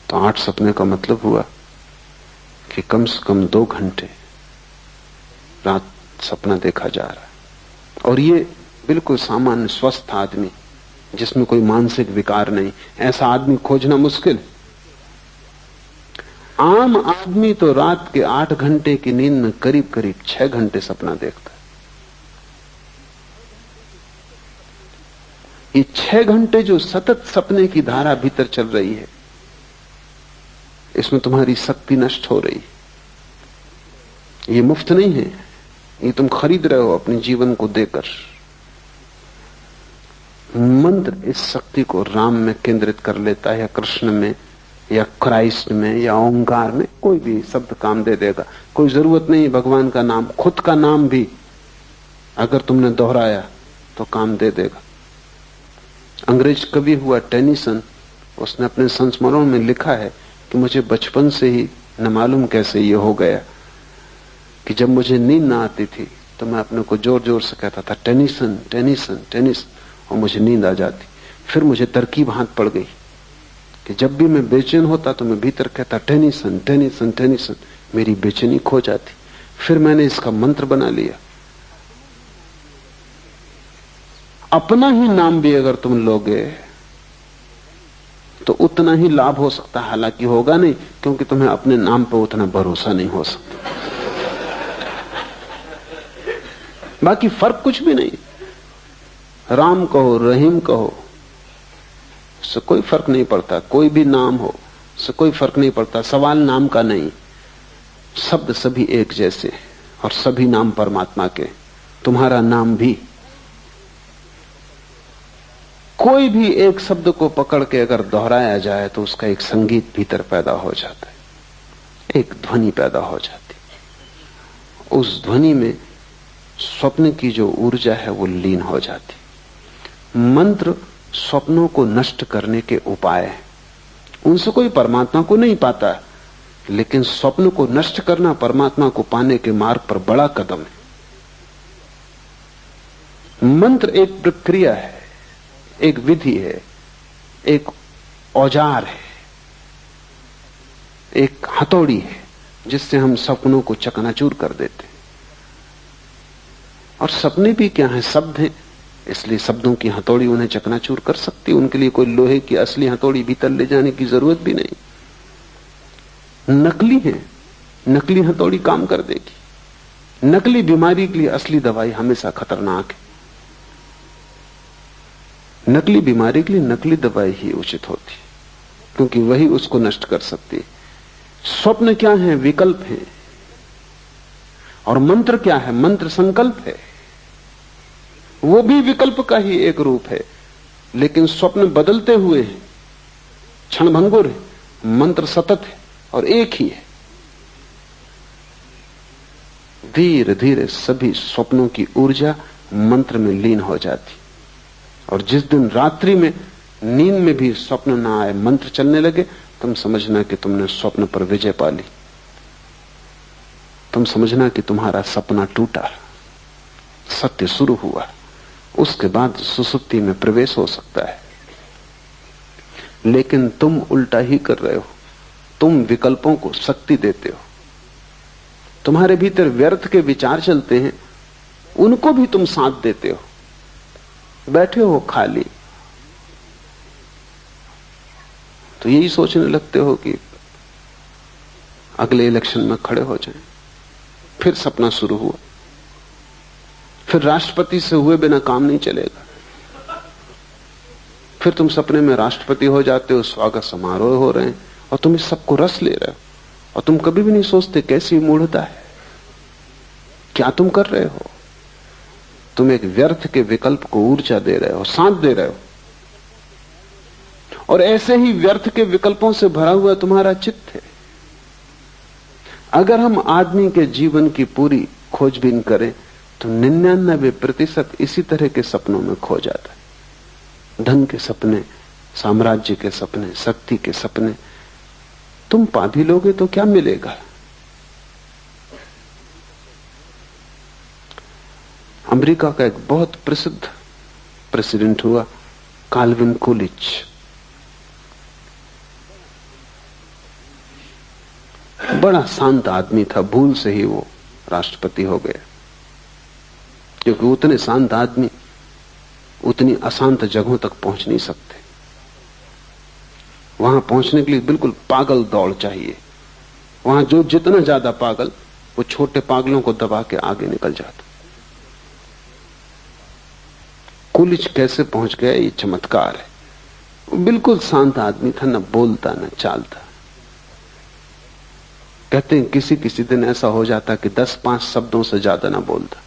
तो 8 सपने का मतलब हुआ कि कम से कम 2 घंटे रात सपना देखा जा रहा है। और ये बिल्कुल सामान्य स्वस्थ आदमी, जिसमें कोई मानसिक विकार नहीं, ऐसा आदमी खोजना मुश्किल। आम आदमी तो रात के 8 घंटे की नींद में करीब करीब 6 घंटे सपना देखता है। ये 6 घंटे जो सतत सपने की धारा भीतर चल रही है, इसमें तुम्हारी शक्ति नष्ट हो रही है। ये मुफ्त नहीं है, ये तुम खरीद रहे हो अपने जीवन को देकर। मंत्र इस शक्ति को राम में केंद्रित कर लेता है, या कृष्ण में, या क्राइस्ट में, या ओंकार में। कोई भी शब्द काम दे देगा, कोई जरूरत नहीं भगवान का नाम, खुद का नाम भी अगर तुमने दोहराया तो काम दे देगा। अंग्रेज कवि हुआ टेनिसन, उसने अपने संस्मरण में लिखा है कि मुझे बचपन से ही न मालूम कैसे ये हो गया कि जब मुझे नींद ना आती थी तो मैं अपने को जोर जोर से कहता था टेनिसन टेनिसन टेनिसन, और मुझे नींद आ जाती। फिर मुझे तरकीब हाथ पड़ गई कि जब भी मैं बेचैन होता तो मैं भीतर कहता टेनिसन टेनिसन टेनिसन, मेरी बेचैनी खो जाती। फिर मैंने इसका मंत्र बना लिया। अपना ही नाम भी अगर तुम लोगे तो उतना ही लाभ हो सकता है, हालांकि होगा नहीं, क्योंकि तुम्हें अपने नाम पर उतना भरोसा नहीं हो सकता। बाकी फर्क कुछ भी नहीं। राम कहो, रहीम कहो, उससे कोई फर्क नहीं पड़ता। कोई भी नाम हो, उससे कोई फर्क नहीं पड़ता। सवाल नाम का नहीं, शब्द सभी एक जैसे, और सभी नाम परमात्मा के। तुम्हारा नाम भी, कोई भी एक शब्द को पकड़ के अगर दोहराया जाए तो उसका एक संगीत भीतर पैदा हो जाता है, एक ध्वनि पैदा हो जाती। उस ध्वनि में स्वप्न की जो ऊर्जा है वो लीन हो जाती। मंत्र स्वप्नों को नष्ट करने के उपाय है। उनसे कोई परमात्मा को नहीं पाता, लेकिन स्वप्न को नष्ट करना परमात्मा को पाने के मार्ग पर बड़ा कदम है। मंत्र एक प्रक्रिया है, एक विधि है, एक औजार है, एक हथौड़ी है, जिससे हम सपनों को चकनाचूर कर देते हैं। और सपने भी क्या है, शब्द हैं, इसलिए शब्दों की हथौड़ी उन्हें चकनाचूर कर सकती है। उनके लिए कोई लोहे की असली हथौड़ी भीतर ले जाने की जरूरत भी नहीं। नकली है, नकली हथौड़ी काम कर देगी। नकली बीमारी के लिए असली दवाई हमेशा खतरनाक है। नकली बीमारी के लिए नकली दवाई ही उचित होती, क्योंकि वही उसको नष्ट कर सकती है। स्वप्न क्या है, विकल्प है। और मंत्र क्या है, मंत्र संकल्प है। वो भी विकल्प का ही एक रूप है, लेकिन स्वप्न बदलते हुए हैं, क्षणभंगुर है। मंत्र सतत है और एक ही है। धीरे धीरे सभी स्वप्नों की ऊर्जा मंत्र में लीन हो जाती। और जिस दिन रात्रि में नींद में भी स्वप्न ना आए, मंत्र चलने लगे, तुम समझना कि तुमने स्वप्न पर विजय पा ली। तुम समझना कि तुम्हारा सपना टूटा। सत्य शुरू हुआ, उसके बाद सुसुप्ति में प्रवेश हो सकता है। लेकिन तुम उल्टा ही कर रहे हो, तुम विकल्पों को शक्ति देते हो। तुम्हारे भीतर व्यर्थ के विचार चलते हैं, उनको भी तुम साथ देते हो। बैठे हो खाली तो यही सोचने लगते हो कि अगले इलेक्शन में खड़े हो जाएं। फिर सपना शुरू हुआ, फिर राष्ट्रपति से हुए बिना काम नहीं चलेगा। फिर तुम सपने में राष्ट्रपति हो जाते हो, स्वागत समारोह हो रहे हैं और तुम इस सबको रस ले रहे हो, और तुम कभी भी नहीं सोचते कैसी मूढ़ता है, क्या तुम कर रहे हो। तुम एक व्यर्थ के विकल्प को ऊर्जा दे रहे हो, साथ दे रहे हो। और ऐसे ही व्यर्थ के विकल्पों से भरा हुआ तुम्हारा चित्त है। अगर हम आदमी के जीवन की पूरी खोजबीन करें तो 99% इसी तरह के सपनों में खो जाता है। धन के सपने, साम्राज्य के सपने, शक्ति के सपने। तुम पा भी लोगे तो क्या मिलेगा। अमेरिका का एक बहुत प्रसिद्ध प्रेसिडेंट हुआ, काल्विन कूलिच। बड़ा शांत आदमी था, भूल से ही वो राष्ट्रपति हो गया, क्योंकि उतने शांत आदमी उतनी अशांत जगहों तक पहुंच नहीं सकते। वहां पहुंचने के लिए बिल्कुल पागल दौड़ चाहिए। वहां जो जितना ज्यादा पागल, वो छोटे पागलों को दबा के आगे निकल जाता। कूलिच कैसे पहुंच गया, ये चमत्कार है। वो बिल्कुल शांत आदमी था, न बोलता न चालता। कहते हैं किसी किसी दिन ऐसा हो जाता कि 10-5 शब्दों से ज्यादा ना बोलता।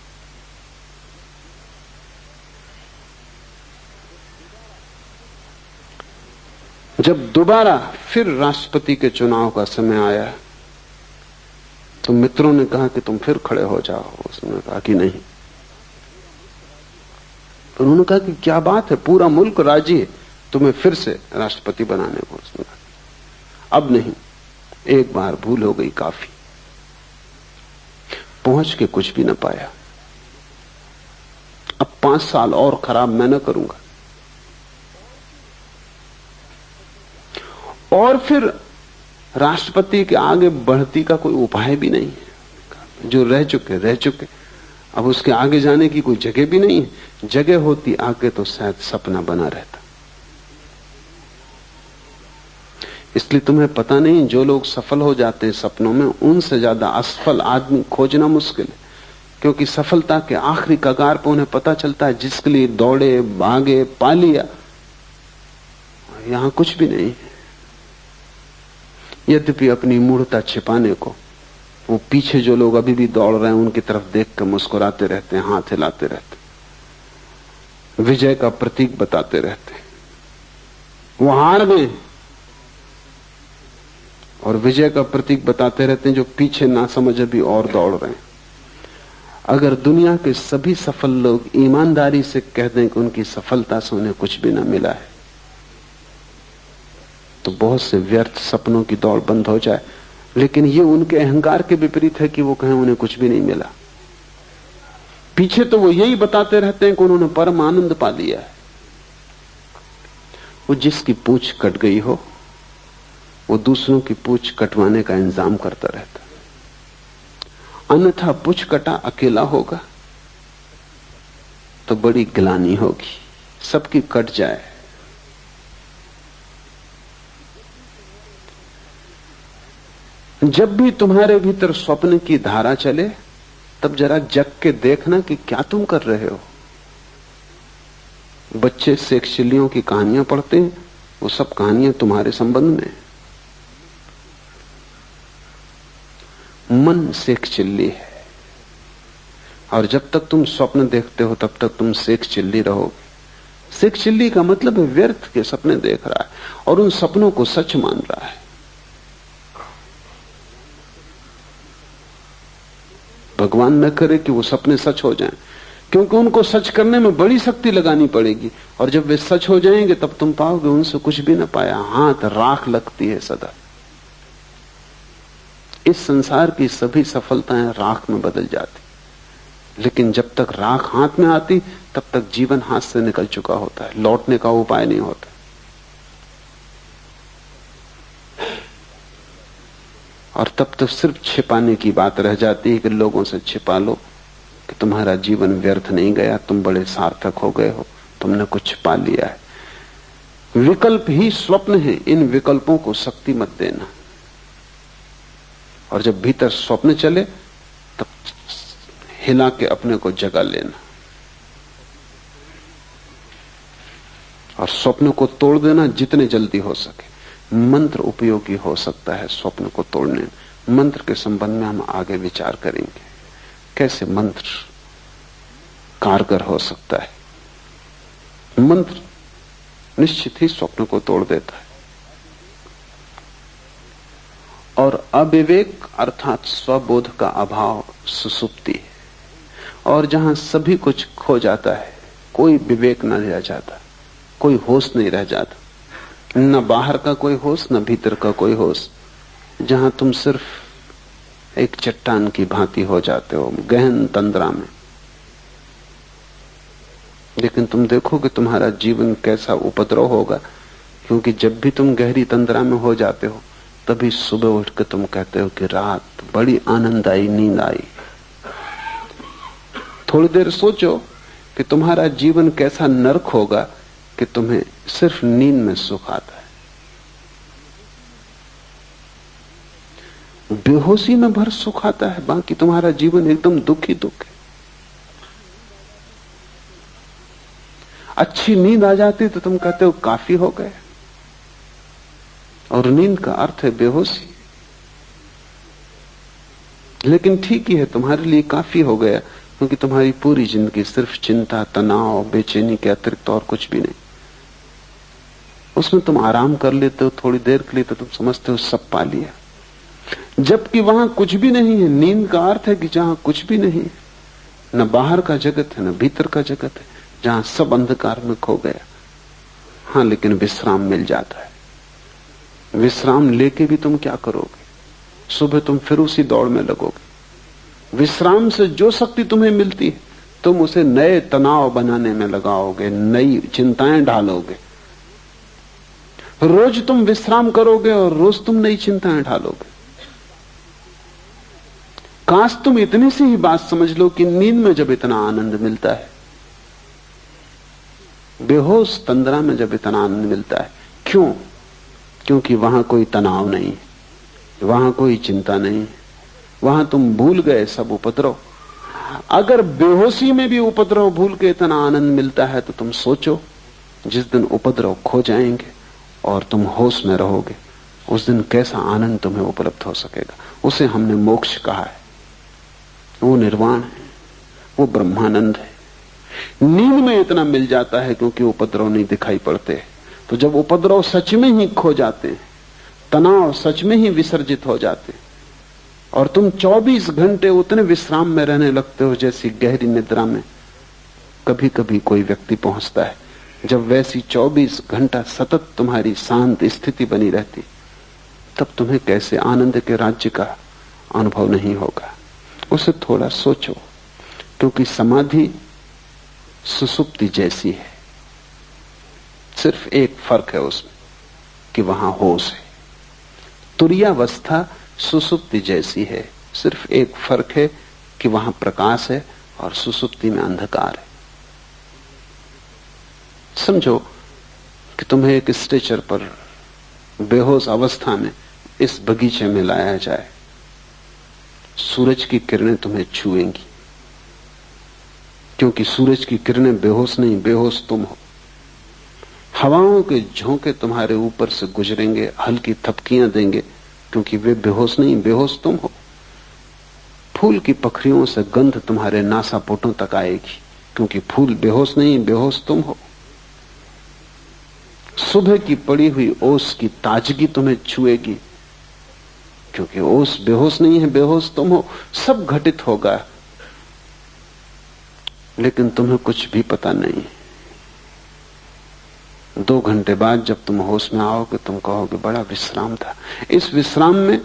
जब दोबारा फिर राष्ट्रपति के चुनाव का समय आया तो मित्रों ने कहा कि तुम फिर खड़े हो जाओ। उसने कहा कि नहीं। तो उन्होंने कहा कि क्या बात है, पूरा मुल्क राजी है तुम्हें फिर से राष्ट्रपति बनाने को। उसने कहा अब नहीं, एक बार भूल हो गई काफी। पहुंच के कुछ भी न पाया। अब 5 साल और खराब मैं न करूंगा। और फिर राष्ट्रपति के आगे बढ़ती का कोई उपाय भी नहीं है। जो रह चुके, अब उसके आगे जाने की कोई जगह भी नहीं है। जगह होती आगे तो शायद सपना बना रहता। इसलिए तुम्हें पता नहीं, जो लोग सफल हो जाते हैं सपनों में, उनसे ज्यादा असफल आदमी खोजना मुश्किल है। क्योंकि सफलता के आखिरी कगार पर उन्हें पता चलता है जिसके लिए दौड़े, भागे, पा लिया, यहां कुछ भी नहीं है। यद्यपि अपनी मूढ़ता छिपाने को वो पीछे जो लोग अभी भी दौड़ रहे हैं उनकी तरफ देख कर मुस्कुराते रहते हैं, हाथ हिलाते रहते हैं, विजय का प्रतीक बताते रहते हैं। वो हार गए और विजय का प्रतीक बताते रहते हैं जो पीछे ना समझ अभी और दौड़ रहे हैं। अगर दुनिया के सभी सफल लोग ईमानदारी से कह दें कि उनकी सफलता से उन्हें कुछ भी ना मिला है, तो बहुत से व्यर्थ सपनों की दौड़ बंद हो जाए। लेकिन ये उनके अहंकार के विपरीत है कि वो कहें उन्हें कुछ भी नहीं मिला। पीछे तो वो यही बताते रहते हैं कि उन्होंने परम आनंद पा लिया है। वो जिसकी पूंछ कट गई हो, वो दूसरों की पूंछ कटवाने का इंतजाम करता रहता। अन्यथा पूंछ कटा अकेला होगा तो बड़ी गिलानी होगी, सबकी कट जाए। जब भी तुम्हारे भीतर स्वप्न की धारा चले, तब जरा जग के देखना कि क्या तुम कर रहे हो। बच्चे शेक्सपियरियों की कहानियां पढ़ते हैं, वो सब कहानियां तुम्हारे संबंध में। मन शेक्सपियर है, और जब तक तुम स्वप्न देखते हो तब तक तुम शेक्सपियर रहोगे। शेक्सपियर का मतलब है व्यर्थ के सपने देख रहा है और उन सपनों को सच मान रहा है। भगवान न करे कि वो सपने सच हो जाएं, क्योंकि उनको सच करने में बड़ी शक्ति लगानी पड़ेगी, और जब वे सच हो जाएंगे तब तुम पाओगे उनसे कुछ भी न पाया। हाथ राख लगती है सदा। इस संसार की सभी सफलताएं राख में बदल जाती। लेकिन जब तक राख हाथ में आती तब तक जीवन हाथ से निकल चुका होता है, लौटने का उपाय नहीं होता। और तब तो सिर्फ छिपाने की बात रह जाती है कि लोगों से छिपा लो कि तुम्हारा जीवन व्यर्थ नहीं गया, तुम बड़े सार्थक हो गए हो, तुमने कुछ पा लिया है। विकल्प ही स्वप्न है, इन विकल्पों को शक्ति मत देना। और जब भीतर स्वप्न चले तब हिला के अपने को जगा लेना और स्वप्न को तोड़ देना जितने जल्दी हो सके। मंत्र उपयोगी हो सकता है स्वप्न को तोड़ने में। मंत्र के संबंध में हम आगे विचार करेंगे, कैसे मंत्र कारगर हो सकता है। मंत्र निश्चित ही स्वप्न को तोड़ देता है। और अविवेक अर्थात स्वबोध का अभाव सुसुप्ति है, और जहां सभी कुछ खो जाता है, कोई विवेक न रह जाता, कोई होश नहीं रह जाता, न बाहर का कोई होश न भीतर का कोई होश, जहां तुम सिर्फ एक चट्टान की भांति हो जाते हो गहन तंद्रा में। लेकिन तुम देखो कि तुम्हारा जीवन कैसा उपद्रव होगा, क्योंकि जब भी तुम गहरी तंद्रा में हो जाते हो तभी सुबह उठ के तुम कहते हो कि रात बड़ी आनंददायी नींद आई। थोड़ी देर सोचो कि तुम्हारा जीवन कैसा नरक होगा कि तुम्हें सिर्फ नींद में सुख आता है। बेहोशी में भर सुख आता है, बाकी तुम्हारा जीवन एकदम दुख ही दुख है। अच्छी नींद आ जाती तो तुम कहते हो काफी हो गए, और नींद का अर्थ है बेहोशी। लेकिन ठीक ही है, तुम्हारे लिए काफी हो गया, क्योंकि तुम्हारी पूरी जिंदगी सिर्फ चिंता, तनाव, बेचैनी के अतिरिक्त और कुछ भी नहीं। उसमें तुम आराम कर लेते हो थोड़ी देर के लिए तो तुम समझते हो सब पा लिया, जबकि वहां कुछ भी नहीं है। नींद का अर्थ है कि जहां कुछ भी नहीं, न बाहर का जगत है न भीतर का जगत है, जहां सब अंधकार में खो गया। हाँ, लेकिन विश्राम मिल जाता है। विश्राम लेके भी तुम क्या करोगे? सुबह तुम फिर उसी दौड़ में लगोगे। विश्राम से जो शक्ति तुम्हें मिलती है तुम उसे नए तनाव बनाने में लगाओगे, नई चिंताएं डालोगे। रोज तुम विश्राम करोगे और रोज तुम नई चिंताएं ढालोगे। काश तुम इतनी सी ही बात समझ लो कि नींद में जब इतना आनंद मिलता है, बेहोश तंद्रा में जब इतना आनंद मिलता है, क्यों? क्योंकि वहां कोई तनाव नहीं, वहां कोई चिंता नहीं, वहां तुम भूल गए सब उपद्रव। अगर बेहोशी में भी उपद्रव भूल के इतना आनंद मिलता है तो तुम सोचो, जिस दिन उपद्रव खो जाएंगे और तुम होश में रहोगे, उस दिन कैसा आनंद तुम्हें उपलब्ध हो सकेगा। उसे हमने मोक्ष कहा है, वो निर्वाण है, वो ब्रह्मानंद है। नींद में इतना मिल जाता है क्योंकि उपद्रव नहीं दिखाई पड़ते। तो जब उपद्रव सच में ही खो जाते हैं, तनाव सच में ही विसर्जित हो जाते हैं, और तुम 24 घंटे उतने विश्राम में रहने लगते हो जैसी गहरी निद्रा में कभी कभी कोई व्यक्ति पहुंचता है। जब वैसी 24 घंटा सतत तुम्हारी शांत स्थिति बनी रहती, तब तुम्हें कैसे आनंद के राज्य का अनुभव नहीं होगा। उसे थोड़ा सोचो, क्योंकि समाधि सुसुप्ति जैसी है, सिर्फ एक फर्क है उसमें कि वहां होश है। तुरीयावस्था सुसुप्ति जैसी है, सिर्फ एक फर्क है कि वहां प्रकाश है और सुसुप्ति में अंधकार है। समझो कि तुम्हें एक स्ट्रेचर पर बेहोश अवस्था में इस बगीचे में लाया जाए, सूरज की किरणें तुम्हें छुएंगी, क्योंकि सूरज की किरणें बेहोश नहीं, बेहोश तुम हो। हवाओं के झोंके तुम्हारे ऊपर से गुजरेंगे, हल्की थपकियां देंगे, क्योंकि वे बेहोश नहीं, बेहोश तुम हो। फूल की पखरियों से गंध तुम्हारे नासापुटों तक आएगी, क्योंकि फूल बेहोश नहीं, बेहोश तुम हो। सुबह की पड़ी हुई ओस की ताजगी तुम्हें छुएगी, क्योंकि ओस बेहोश नहीं है, बेहोश तुम हो। सब घटित होगा, लेकिन तुम्हें कुछ भी पता नहीं। 2 घंटे बाद जब तुम होश में आओगे, तुम कहोगे बड़ा विश्राम था। इस विश्राम में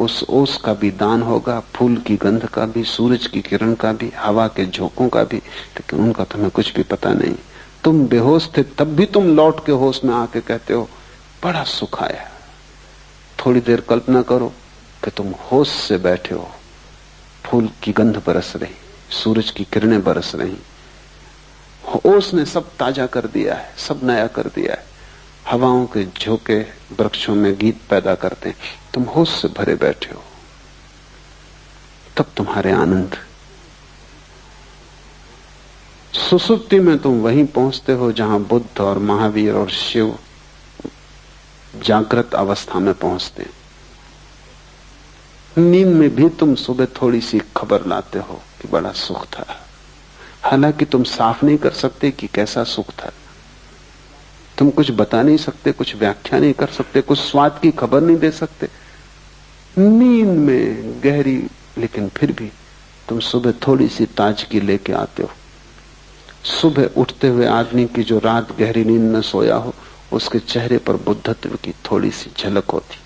उस ओस का भी दान होगा, फूल की गंध का भी, सूरज की किरण का भी, हवा के झोंकों का भी, लेकिन उनका तुम्हें कुछ भी पता नहीं। तुम बेहोश थे तब भी तुम लौट के होश में आके कहते हो बड़ा सुख आया। थोड़ी देर कल्पना करो कि तुम होश से बैठे हो, फूल की गंध बरस रही, सूरज की किरणें बरस रही, होश ने सब ताजा कर दिया है, सब नया कर दिया है। हवाओं के झोंके वृक्षों में गीत पैदा करते हैं, तुम होश से भरे बैठे हो, तब तुम्हारे आनंद। सुसुप्ति में तुम वहीं पहुंचते हो जहां बुद्ध और महावीर और शिव जागृत अवस्था में पहुंचते हैं। नींद में भी तुम सुबह थोड़ी सी खबर लाते हो कि बड़ा सुख था, हालांकि तुम साफ नहीं कर सकते कि कैसा सुख था। तुम कुछ बता नहीं सकते, कुछ व्याख्या नहीं कर सकते, कुछ स्वाद की खबर नहीं दे सकते। नींद में गहरी, लेकिन फिर भी तुम सुबह थोड़ी सी ताजगी लेके आते हो। सुबह उठते हुए आदमी की जो रात गहरी नींद में सोया हो, उसके चेहरे पर बुद्धत्व की थोड़ी सी झलक होती।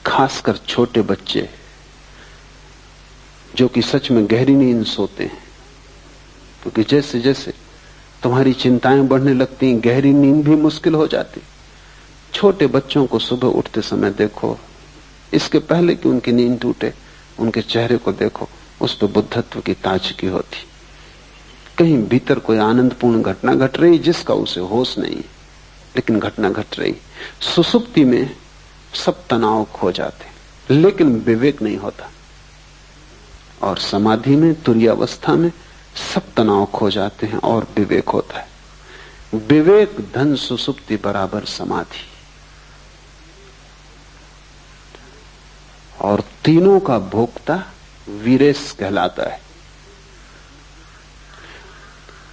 खासकर छोटे बच्चे जो कि सच में गहरी नींद सोते हैं, क्योंकि जैसे जैसे तुम्हारी चिंताएं बढ़ने लगती हैं, गहरी नींद भी मुश्किल हो जाती। छोटे बच्चों को सुबह उठते समय देखो, इसके पहले कि उनकी नींद टूटे, उनके चेहरे को देखो, उस पर बुद्धत्व की ताजगी होती। कहीं भीतर कोई आनंदपूर्ण घटना घट रही जिसका उसे होश नहीं, लेकिन घटना घट रही। सुसुप्ति में सब तनाव खो जाते, लेकिन विवेक नहीं होता। और समाधि में, तुरीयावस्था में सब तनाव खो जाते हैं और विवेक होता है। विवेक धन सुसुप्ति बराबर समाधि। और तीनों का भोक्ता वीरेश कहलाता है।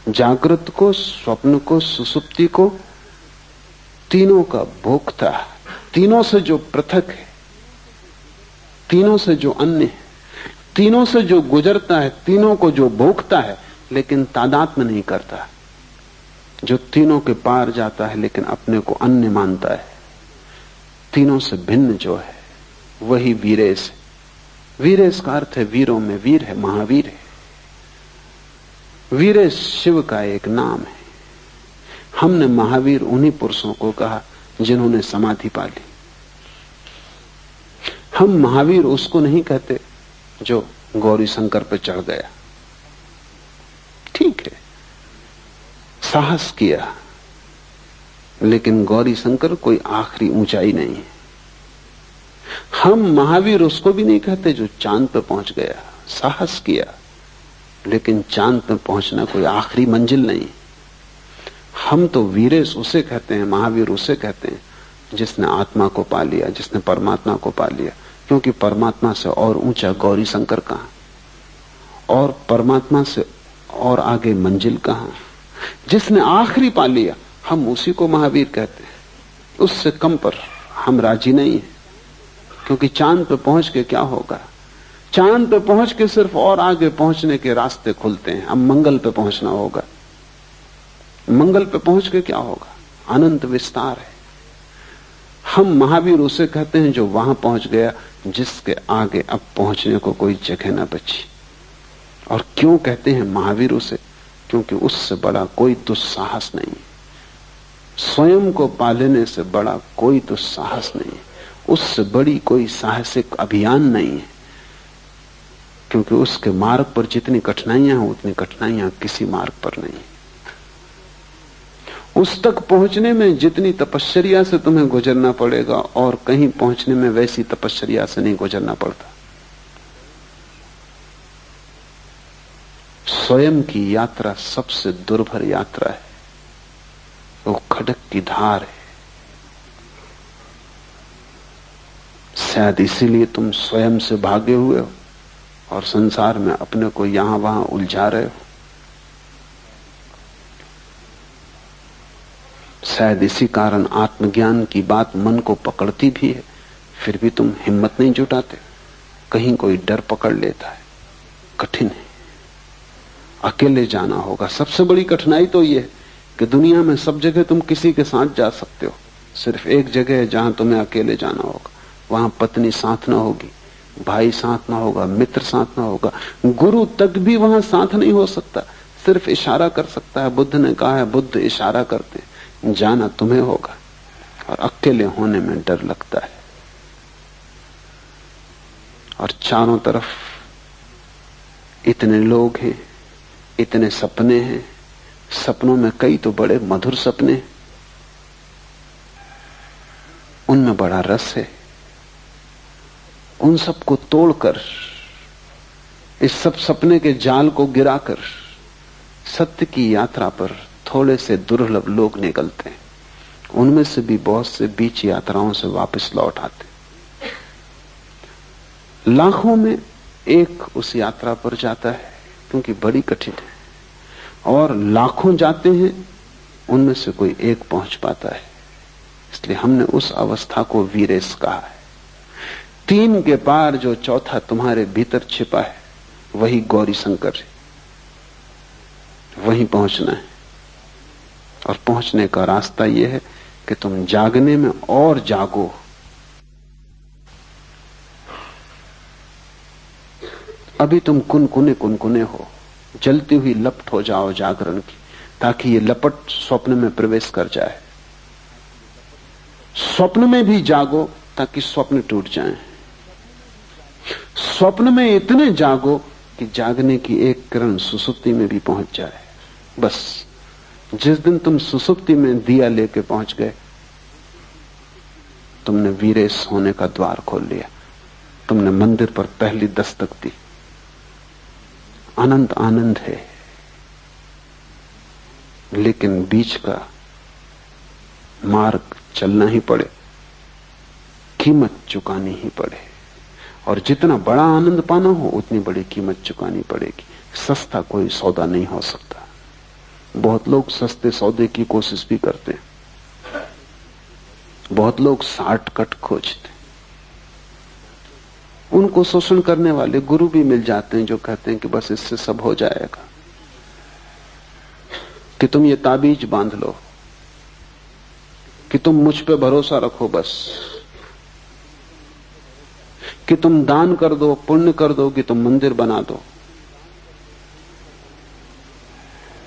जागृत को, स्वप्न को, सुसुप्ति को, तीनों का भोक्ता, तीनों से जो पृथक है, तीनों से जो अन्य है, तीनों से जो गुजरता है, तीनों को जो भोगता है लेकिन तादात्म्य नहीं करता, जो तीनों के पार जाता है लेकिन अपने को अन्य मानता है, तीनों से भिन्न जो है वही वीरेश है। वीरेश का अर्थ है वीरों में वीर है, महावीर है। वीरेश शिव का एक नाम है। हमने महावीर उन्हीं पुरुषों को कहा जिन्होंने समाधि पा ली। हम महावीर उसको नहीं कहते जो गौरी शंकर पे चढ़ गया। ठीक है, साहस किया, लेकिन गौरी शंकर कोई आखिरी ऊंचाई नहीं है। हम महावीर उसको भी नहीं कहते जो चांद पे पहुंच गया। साहस किया, लेकिन चांद पे पहुंचना कोई आखिरी मंजिल नहीं। हम तो वीरेश उसे कहते हैं, महावीर उसे कहते हैं जिसने आत्मा को पा लिया, जिसने परमात्मा को पा लिया। क्योंकि परमात्मा से और ऊंचा गौरी शंकर कहां, और परमात्मा से और आगे मंजिल कहां। जिसने आखिरी पा लिया, हम उसी को महावीर कहते हैं। उससे कम पर हम राजी नहीं है, क्योंकि चांद पे पहुंच के क्या होगा। चांद पे पहुंच के सिर्फ और आगे पहुंचने के रास्ते खुलते हैं। अब मंगल पे पहुंचना होगा। मंगल पे पहुंच के क्या होगा, अनंत विस्तार है। हम महावीर उसे कहते हैं जो वहां पहुंच गया जिसके आगे अब पहुंचने को कोई जगह न बची। और क्यों कहते हैं महावीर उसे? क्योंकि उससे बड़ा कोई दुस्साहस नहीं। स्वयं को पा लेने से बड़ा कोई दुस्साहस नहीं, उससे बड़ी कोई साहसिक अभियान नहीं है। क्योंकि उसके मार्ग पर जितनी कठिनाइयां हैं उतनी कठिनाइयां किसी मार्ग पर नहीं। उस तक पहुंचने में जितनी तपश्चर्या से तुम्हें गुजरना पड़ेगा और कहीं पहुंचने में वैसी तपश्चर्या से नहीं गुजरना पड़ता। स्वयं की यात्रा सबसे दुर्भर यात्रा है। वो खडक की धार है। शायद इसीलिए तुम स्वयं से भागे हुए हो और संसार में अपने को यहां वहां उलझा रहे हो। शायद इसी कारण आत्मज्ञान की बात मन को पकड़ती भी है, फिर भी तुम हिम्मत नहीं जुटाते। कहीं कोई डर पकड़ लेता है। कठिन है, अकेले जाना होगा। सबसे बड़ी कठिनाई तो यह है कि दुनिया में सब जगह तुम किसी के साथ जा सकते हो, सिर्फ एक जगह है जहां तुम्हें अकेले जाना होगा। वहां पत्नी साथ ना होगी, भाई साथ ना होगा, मित्र साथ ना होगा, गुरु तक भी वहां साथ नहीं हो सकता, सिर्फ इशारा कर सकता है। बुद्ध ने कहा है, बुद्ध इशारा करते, जाना तुम्हें होगा। और अकेले होने में डर लगता है। और चारों तरफ इतने लोग हैं, इतने सपने हैं, सपनों में कई तो बड़े मधुर सपने, उनमें बड़ा रस है। उन सबको तोड़कर, इस सब सपने के जाल को गिराकर सत्य की यात्रा पर थोड़े से दुर्लभ लोग निकलते हैं। उनमें से भी बहुत से बीच यात्राओं से वापस लौट आते। लाखों में एक उस यात्रा पर जाता है, क्योंकि बड़ी कठिन है, और लाखों जाते हैं, उनमें से कोई एक पहुंच पाता है। इसलिए हमने उस अवस्था को वीरेश कहा है। 3 के पार जो चौथा तुम्हारे भीतर छिपा है, वही गौरी शंकर है। वहीं पहुंचना है। और पहुंचने का रास्ता यह है कि तुम जागने में और जागो। अभी तुम कुनकुने हो, जलती हुई लपट हो जाओ जागरण की, ताकि ये लपट स्वप्न में प्रवेश कर जाए। स्वप्न में भी जागो ताकि स्वप्न टूट जाएं। स्वप्न में इतने जागो कि जागने की एक किरण सुसुप्ति में भी पहुंच जाए। बस जिस दिन तुम सुसुप्ति में दिया लेके पहुंच गए, तुमने वीरेश होने का द्वार खोल लिया। तुमने मंदिर पर पहली दस्तक दी। अनंत आनंद है, लेकिन बीच का मार्ग चलना ही पड़े, कीमत चुकानी ही पड़े। और जितना बड़ा आनंद पाना हो, उतनी बड़ी कीमत चुकानी पड़ेगी। सस्ता कोई सौदा नहीं हो सकता। बहुत लोग सस्ते सौदे की कोशिश भी करते हैं। बहुत लोग शॉर्टकट खोजते। उनको शोषण करने वाले गुरु भी मिल जाते हैं, जो कहते हैं कि बस इससे सब हो जाएगा, कि तुम ये ताबीज बांध लो, कि तुम मुझ पे भरोसा रखो, बस कि तुम दान कर दो, पुण्य कर दो, कि तुम मंदिर बना दो।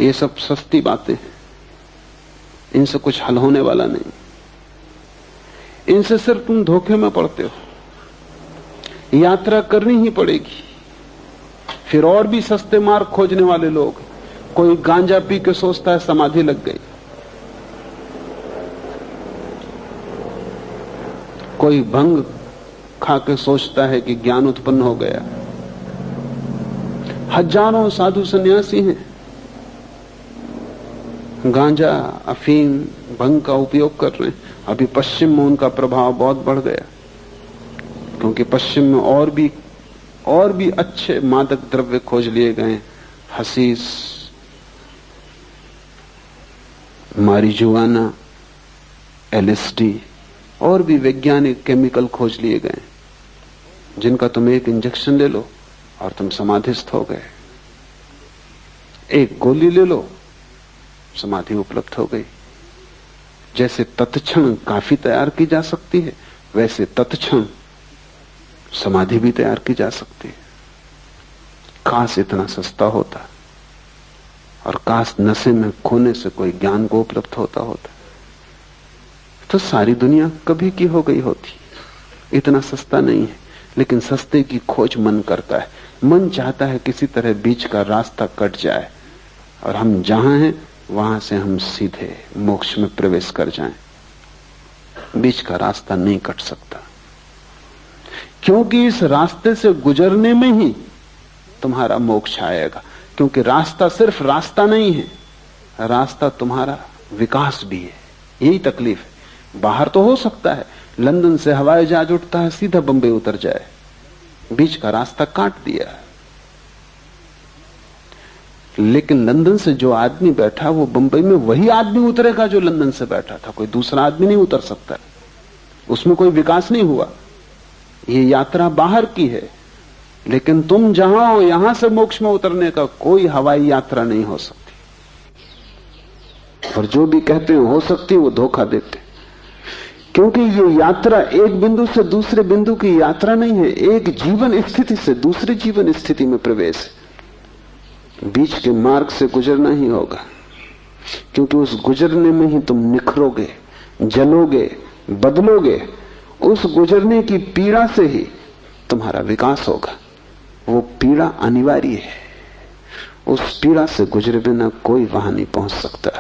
ये सब सस्ती बातें हैं, इनसे कुछ हल होने वाला नहीं। इनसे सिर्फ तुम धोखे में पड़ते हो। यात्रा करनी ही पड़ेगी। फिर और भी सस्ते मार्ग खोजने वाले लोग, कोई गांजा पी के सोचता है समाधि लग गई, कोई भंग खा के सोचता है कि ज्ञान उत्पन्न हो गया। हजारों साधु सन्यासी हैं, गांजा, अफीम, भंग का उपयोग कर रहे हैं। अभी पश्चिम में उनका प्रभाव बहुत बढ़ गया, क्योंकि पश्चिम में और भी अच्छे मादक द्रव्य खोज लिए गए। हसीस, मारिजुआना, एलएसडी और भी वैज्ञानिक केमिकल खोज लिए गए, जिनका तुम एक इंजेक्शन ले लो और तुम समाधिस्थ हो गए। एक गोली ले लो, समाधि उपलब्ध हो गई। जैसे तत्क्षण काफी तैयार की जा सकती है, वैसे तत्क्षण समाधि भी तैयार की जा सकती है। काश इतना सस्ता होता, और काश नशे में खोने से कोई ज्ञान को उपलब्ध होता, तो सारी दुनिया कभी की हो गई होती। इतना सस्ता नहीं है, लेकिन सस्ते की खोज मन करता है। मन चाहता है किसी तरह बीच का रास्ता कट जाए, और हम जहां हैं वहां से हम सीधे मोक्ष में प्रवेश कर जाएं। बीच का रास्ता नहीं कट सकता, क्योंकि इस रास्ते से गुजरने में ही तुम्हारा मोक्ष आएगा। क्योंकि रास्ता सिर्फ रास्ता नहीं है, रास्ता तुम्हारा विकास भी है। यही तकलीफ है। बाहर तो हो सकता है लंदन से हवाई जहाज उठता है, सीधा बंबई उतर जाए, बीच का रास्ता काट दिया। लेकिन लंदन से जो आदमी बैठा, वो बंबई में वही आदमी उतरेगा जो लंदन से बैठा था। कोई दूसरा आदमी नहीं उतर सकता, उसमें कोई विकास नहीं हुआ। ये यात्रा बाहर की है, लेकिन तुम जहां हो यहां से मोक्ष में उतरने का कोई हवाई यात्रा नहीं हो सकती। और जो भी कहते हैं हो सकती, वो धोखा देते। क्योंकि ये यात्रा एक बिंदु से दूसरे बिंदु की यात्रा नहीं है, एक जीवन स्थिति से दूसरे जीवन स्थिति में प्रवेश है। बीच के मार्ग से गुजरना ही होगा, क्योंकि उस गुजरने में ही तुम निखरोगे, जलोगे, बदलोगे। उस गुजरने की पीड़ा से ही तुम्हारा विकास होगा। वो पीड़ा अनिवार्य है, उस पीड़ा से गुजरे बिना कोई वहां नहीं पहुंच सकता।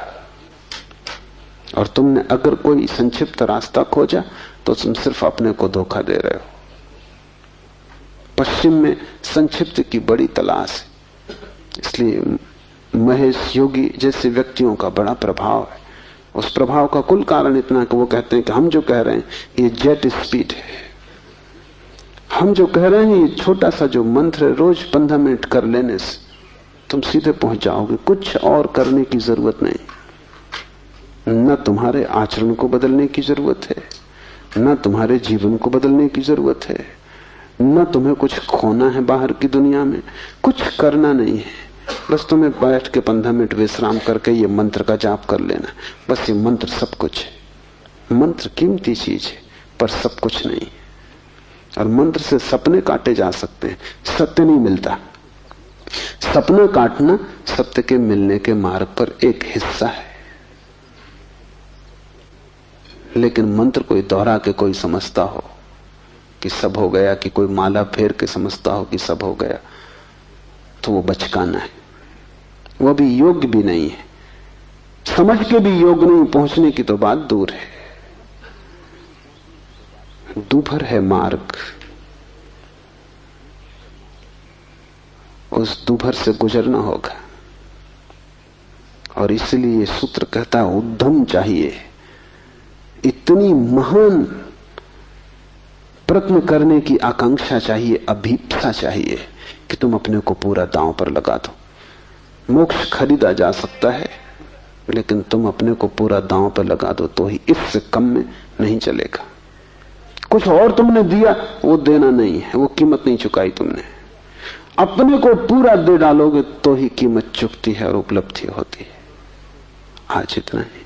और तुमने अगर कोई संक्षिप्त रास्ता खोजा तो तुम सिर्फ अपने को धोखा दे रहे हो। पश्चिम में संक्षिप्त की बड़ी तलाश है, इसलिए महेश योगी जैसे व्यक्तियों का बड़ा प्रभाव है। उस प्रभाव का कुल कारण इतना कि वो कहते हैं कि हम जो कह रहे हैं ये जेट स्पीड है। हम जो कह रहे हैं ये छोटा सा जो मंत्र है, रोज 15 मिनट कर लेने से तुम सीधे पहुंच जाओगे। कुछ और करने की जरूरत नहीं। न तुम्हारे आचरण को बदलने की जरूरत है, न तुम्हारे जीवन को बदलने की जरूरत है, न तुम्हें कुछ खोना है बाहर की दुनिया में। कुछ करना नहीं है, बस तुम्हें बैठ के 15 मिनट विश्राम करके ये मंत्र का जाप कर लेना। बस ये मंत्र सब कुछ है। मंत्र कीमती चीज है पर सब कुछ नहीं। और मंत्र से सपने काटे जा सकते हैं, सत्य नहीं मिलता। सपना काटना सत्य के मिलने के मार्ग पर एक हिस्सा है। लेकिन मंत्र कोई दोहरा के कोई समझता हो कि सब हो गया, कि कोई माला फेर के समझता हो कि सब हो गया, तो वो बचकाना है। वो भी योग्य भी नहीं है, समझ के भी योग्य नहीं, पहुंचने की तो बात दूर है। दूभर है मार्ग, उस दूभर से गुजरना होगा। और इसलिए ये सूत्र कहता है उद्यम चाहिए, इतनी महान प्रयत्न करने की आकांक्षा चाहिए, अभीप्सा चाहिए कि तुम अपने को पूरा दांव पर लगा दो। मोक्ष खरीदा जा सकता है, लेकिन तुम अपने को पूरा दांव पर लगा दो तो ही, इससे कम में नहीं चलेगा। कुछ और तुमने दिया वो देना नहीं है, वो कीमत नहीं चुकाई तुमने। अपने को पूरा दे डालोगे तो ही कीमत चुकती है और उपलब्धि होती है। आज इतना ही।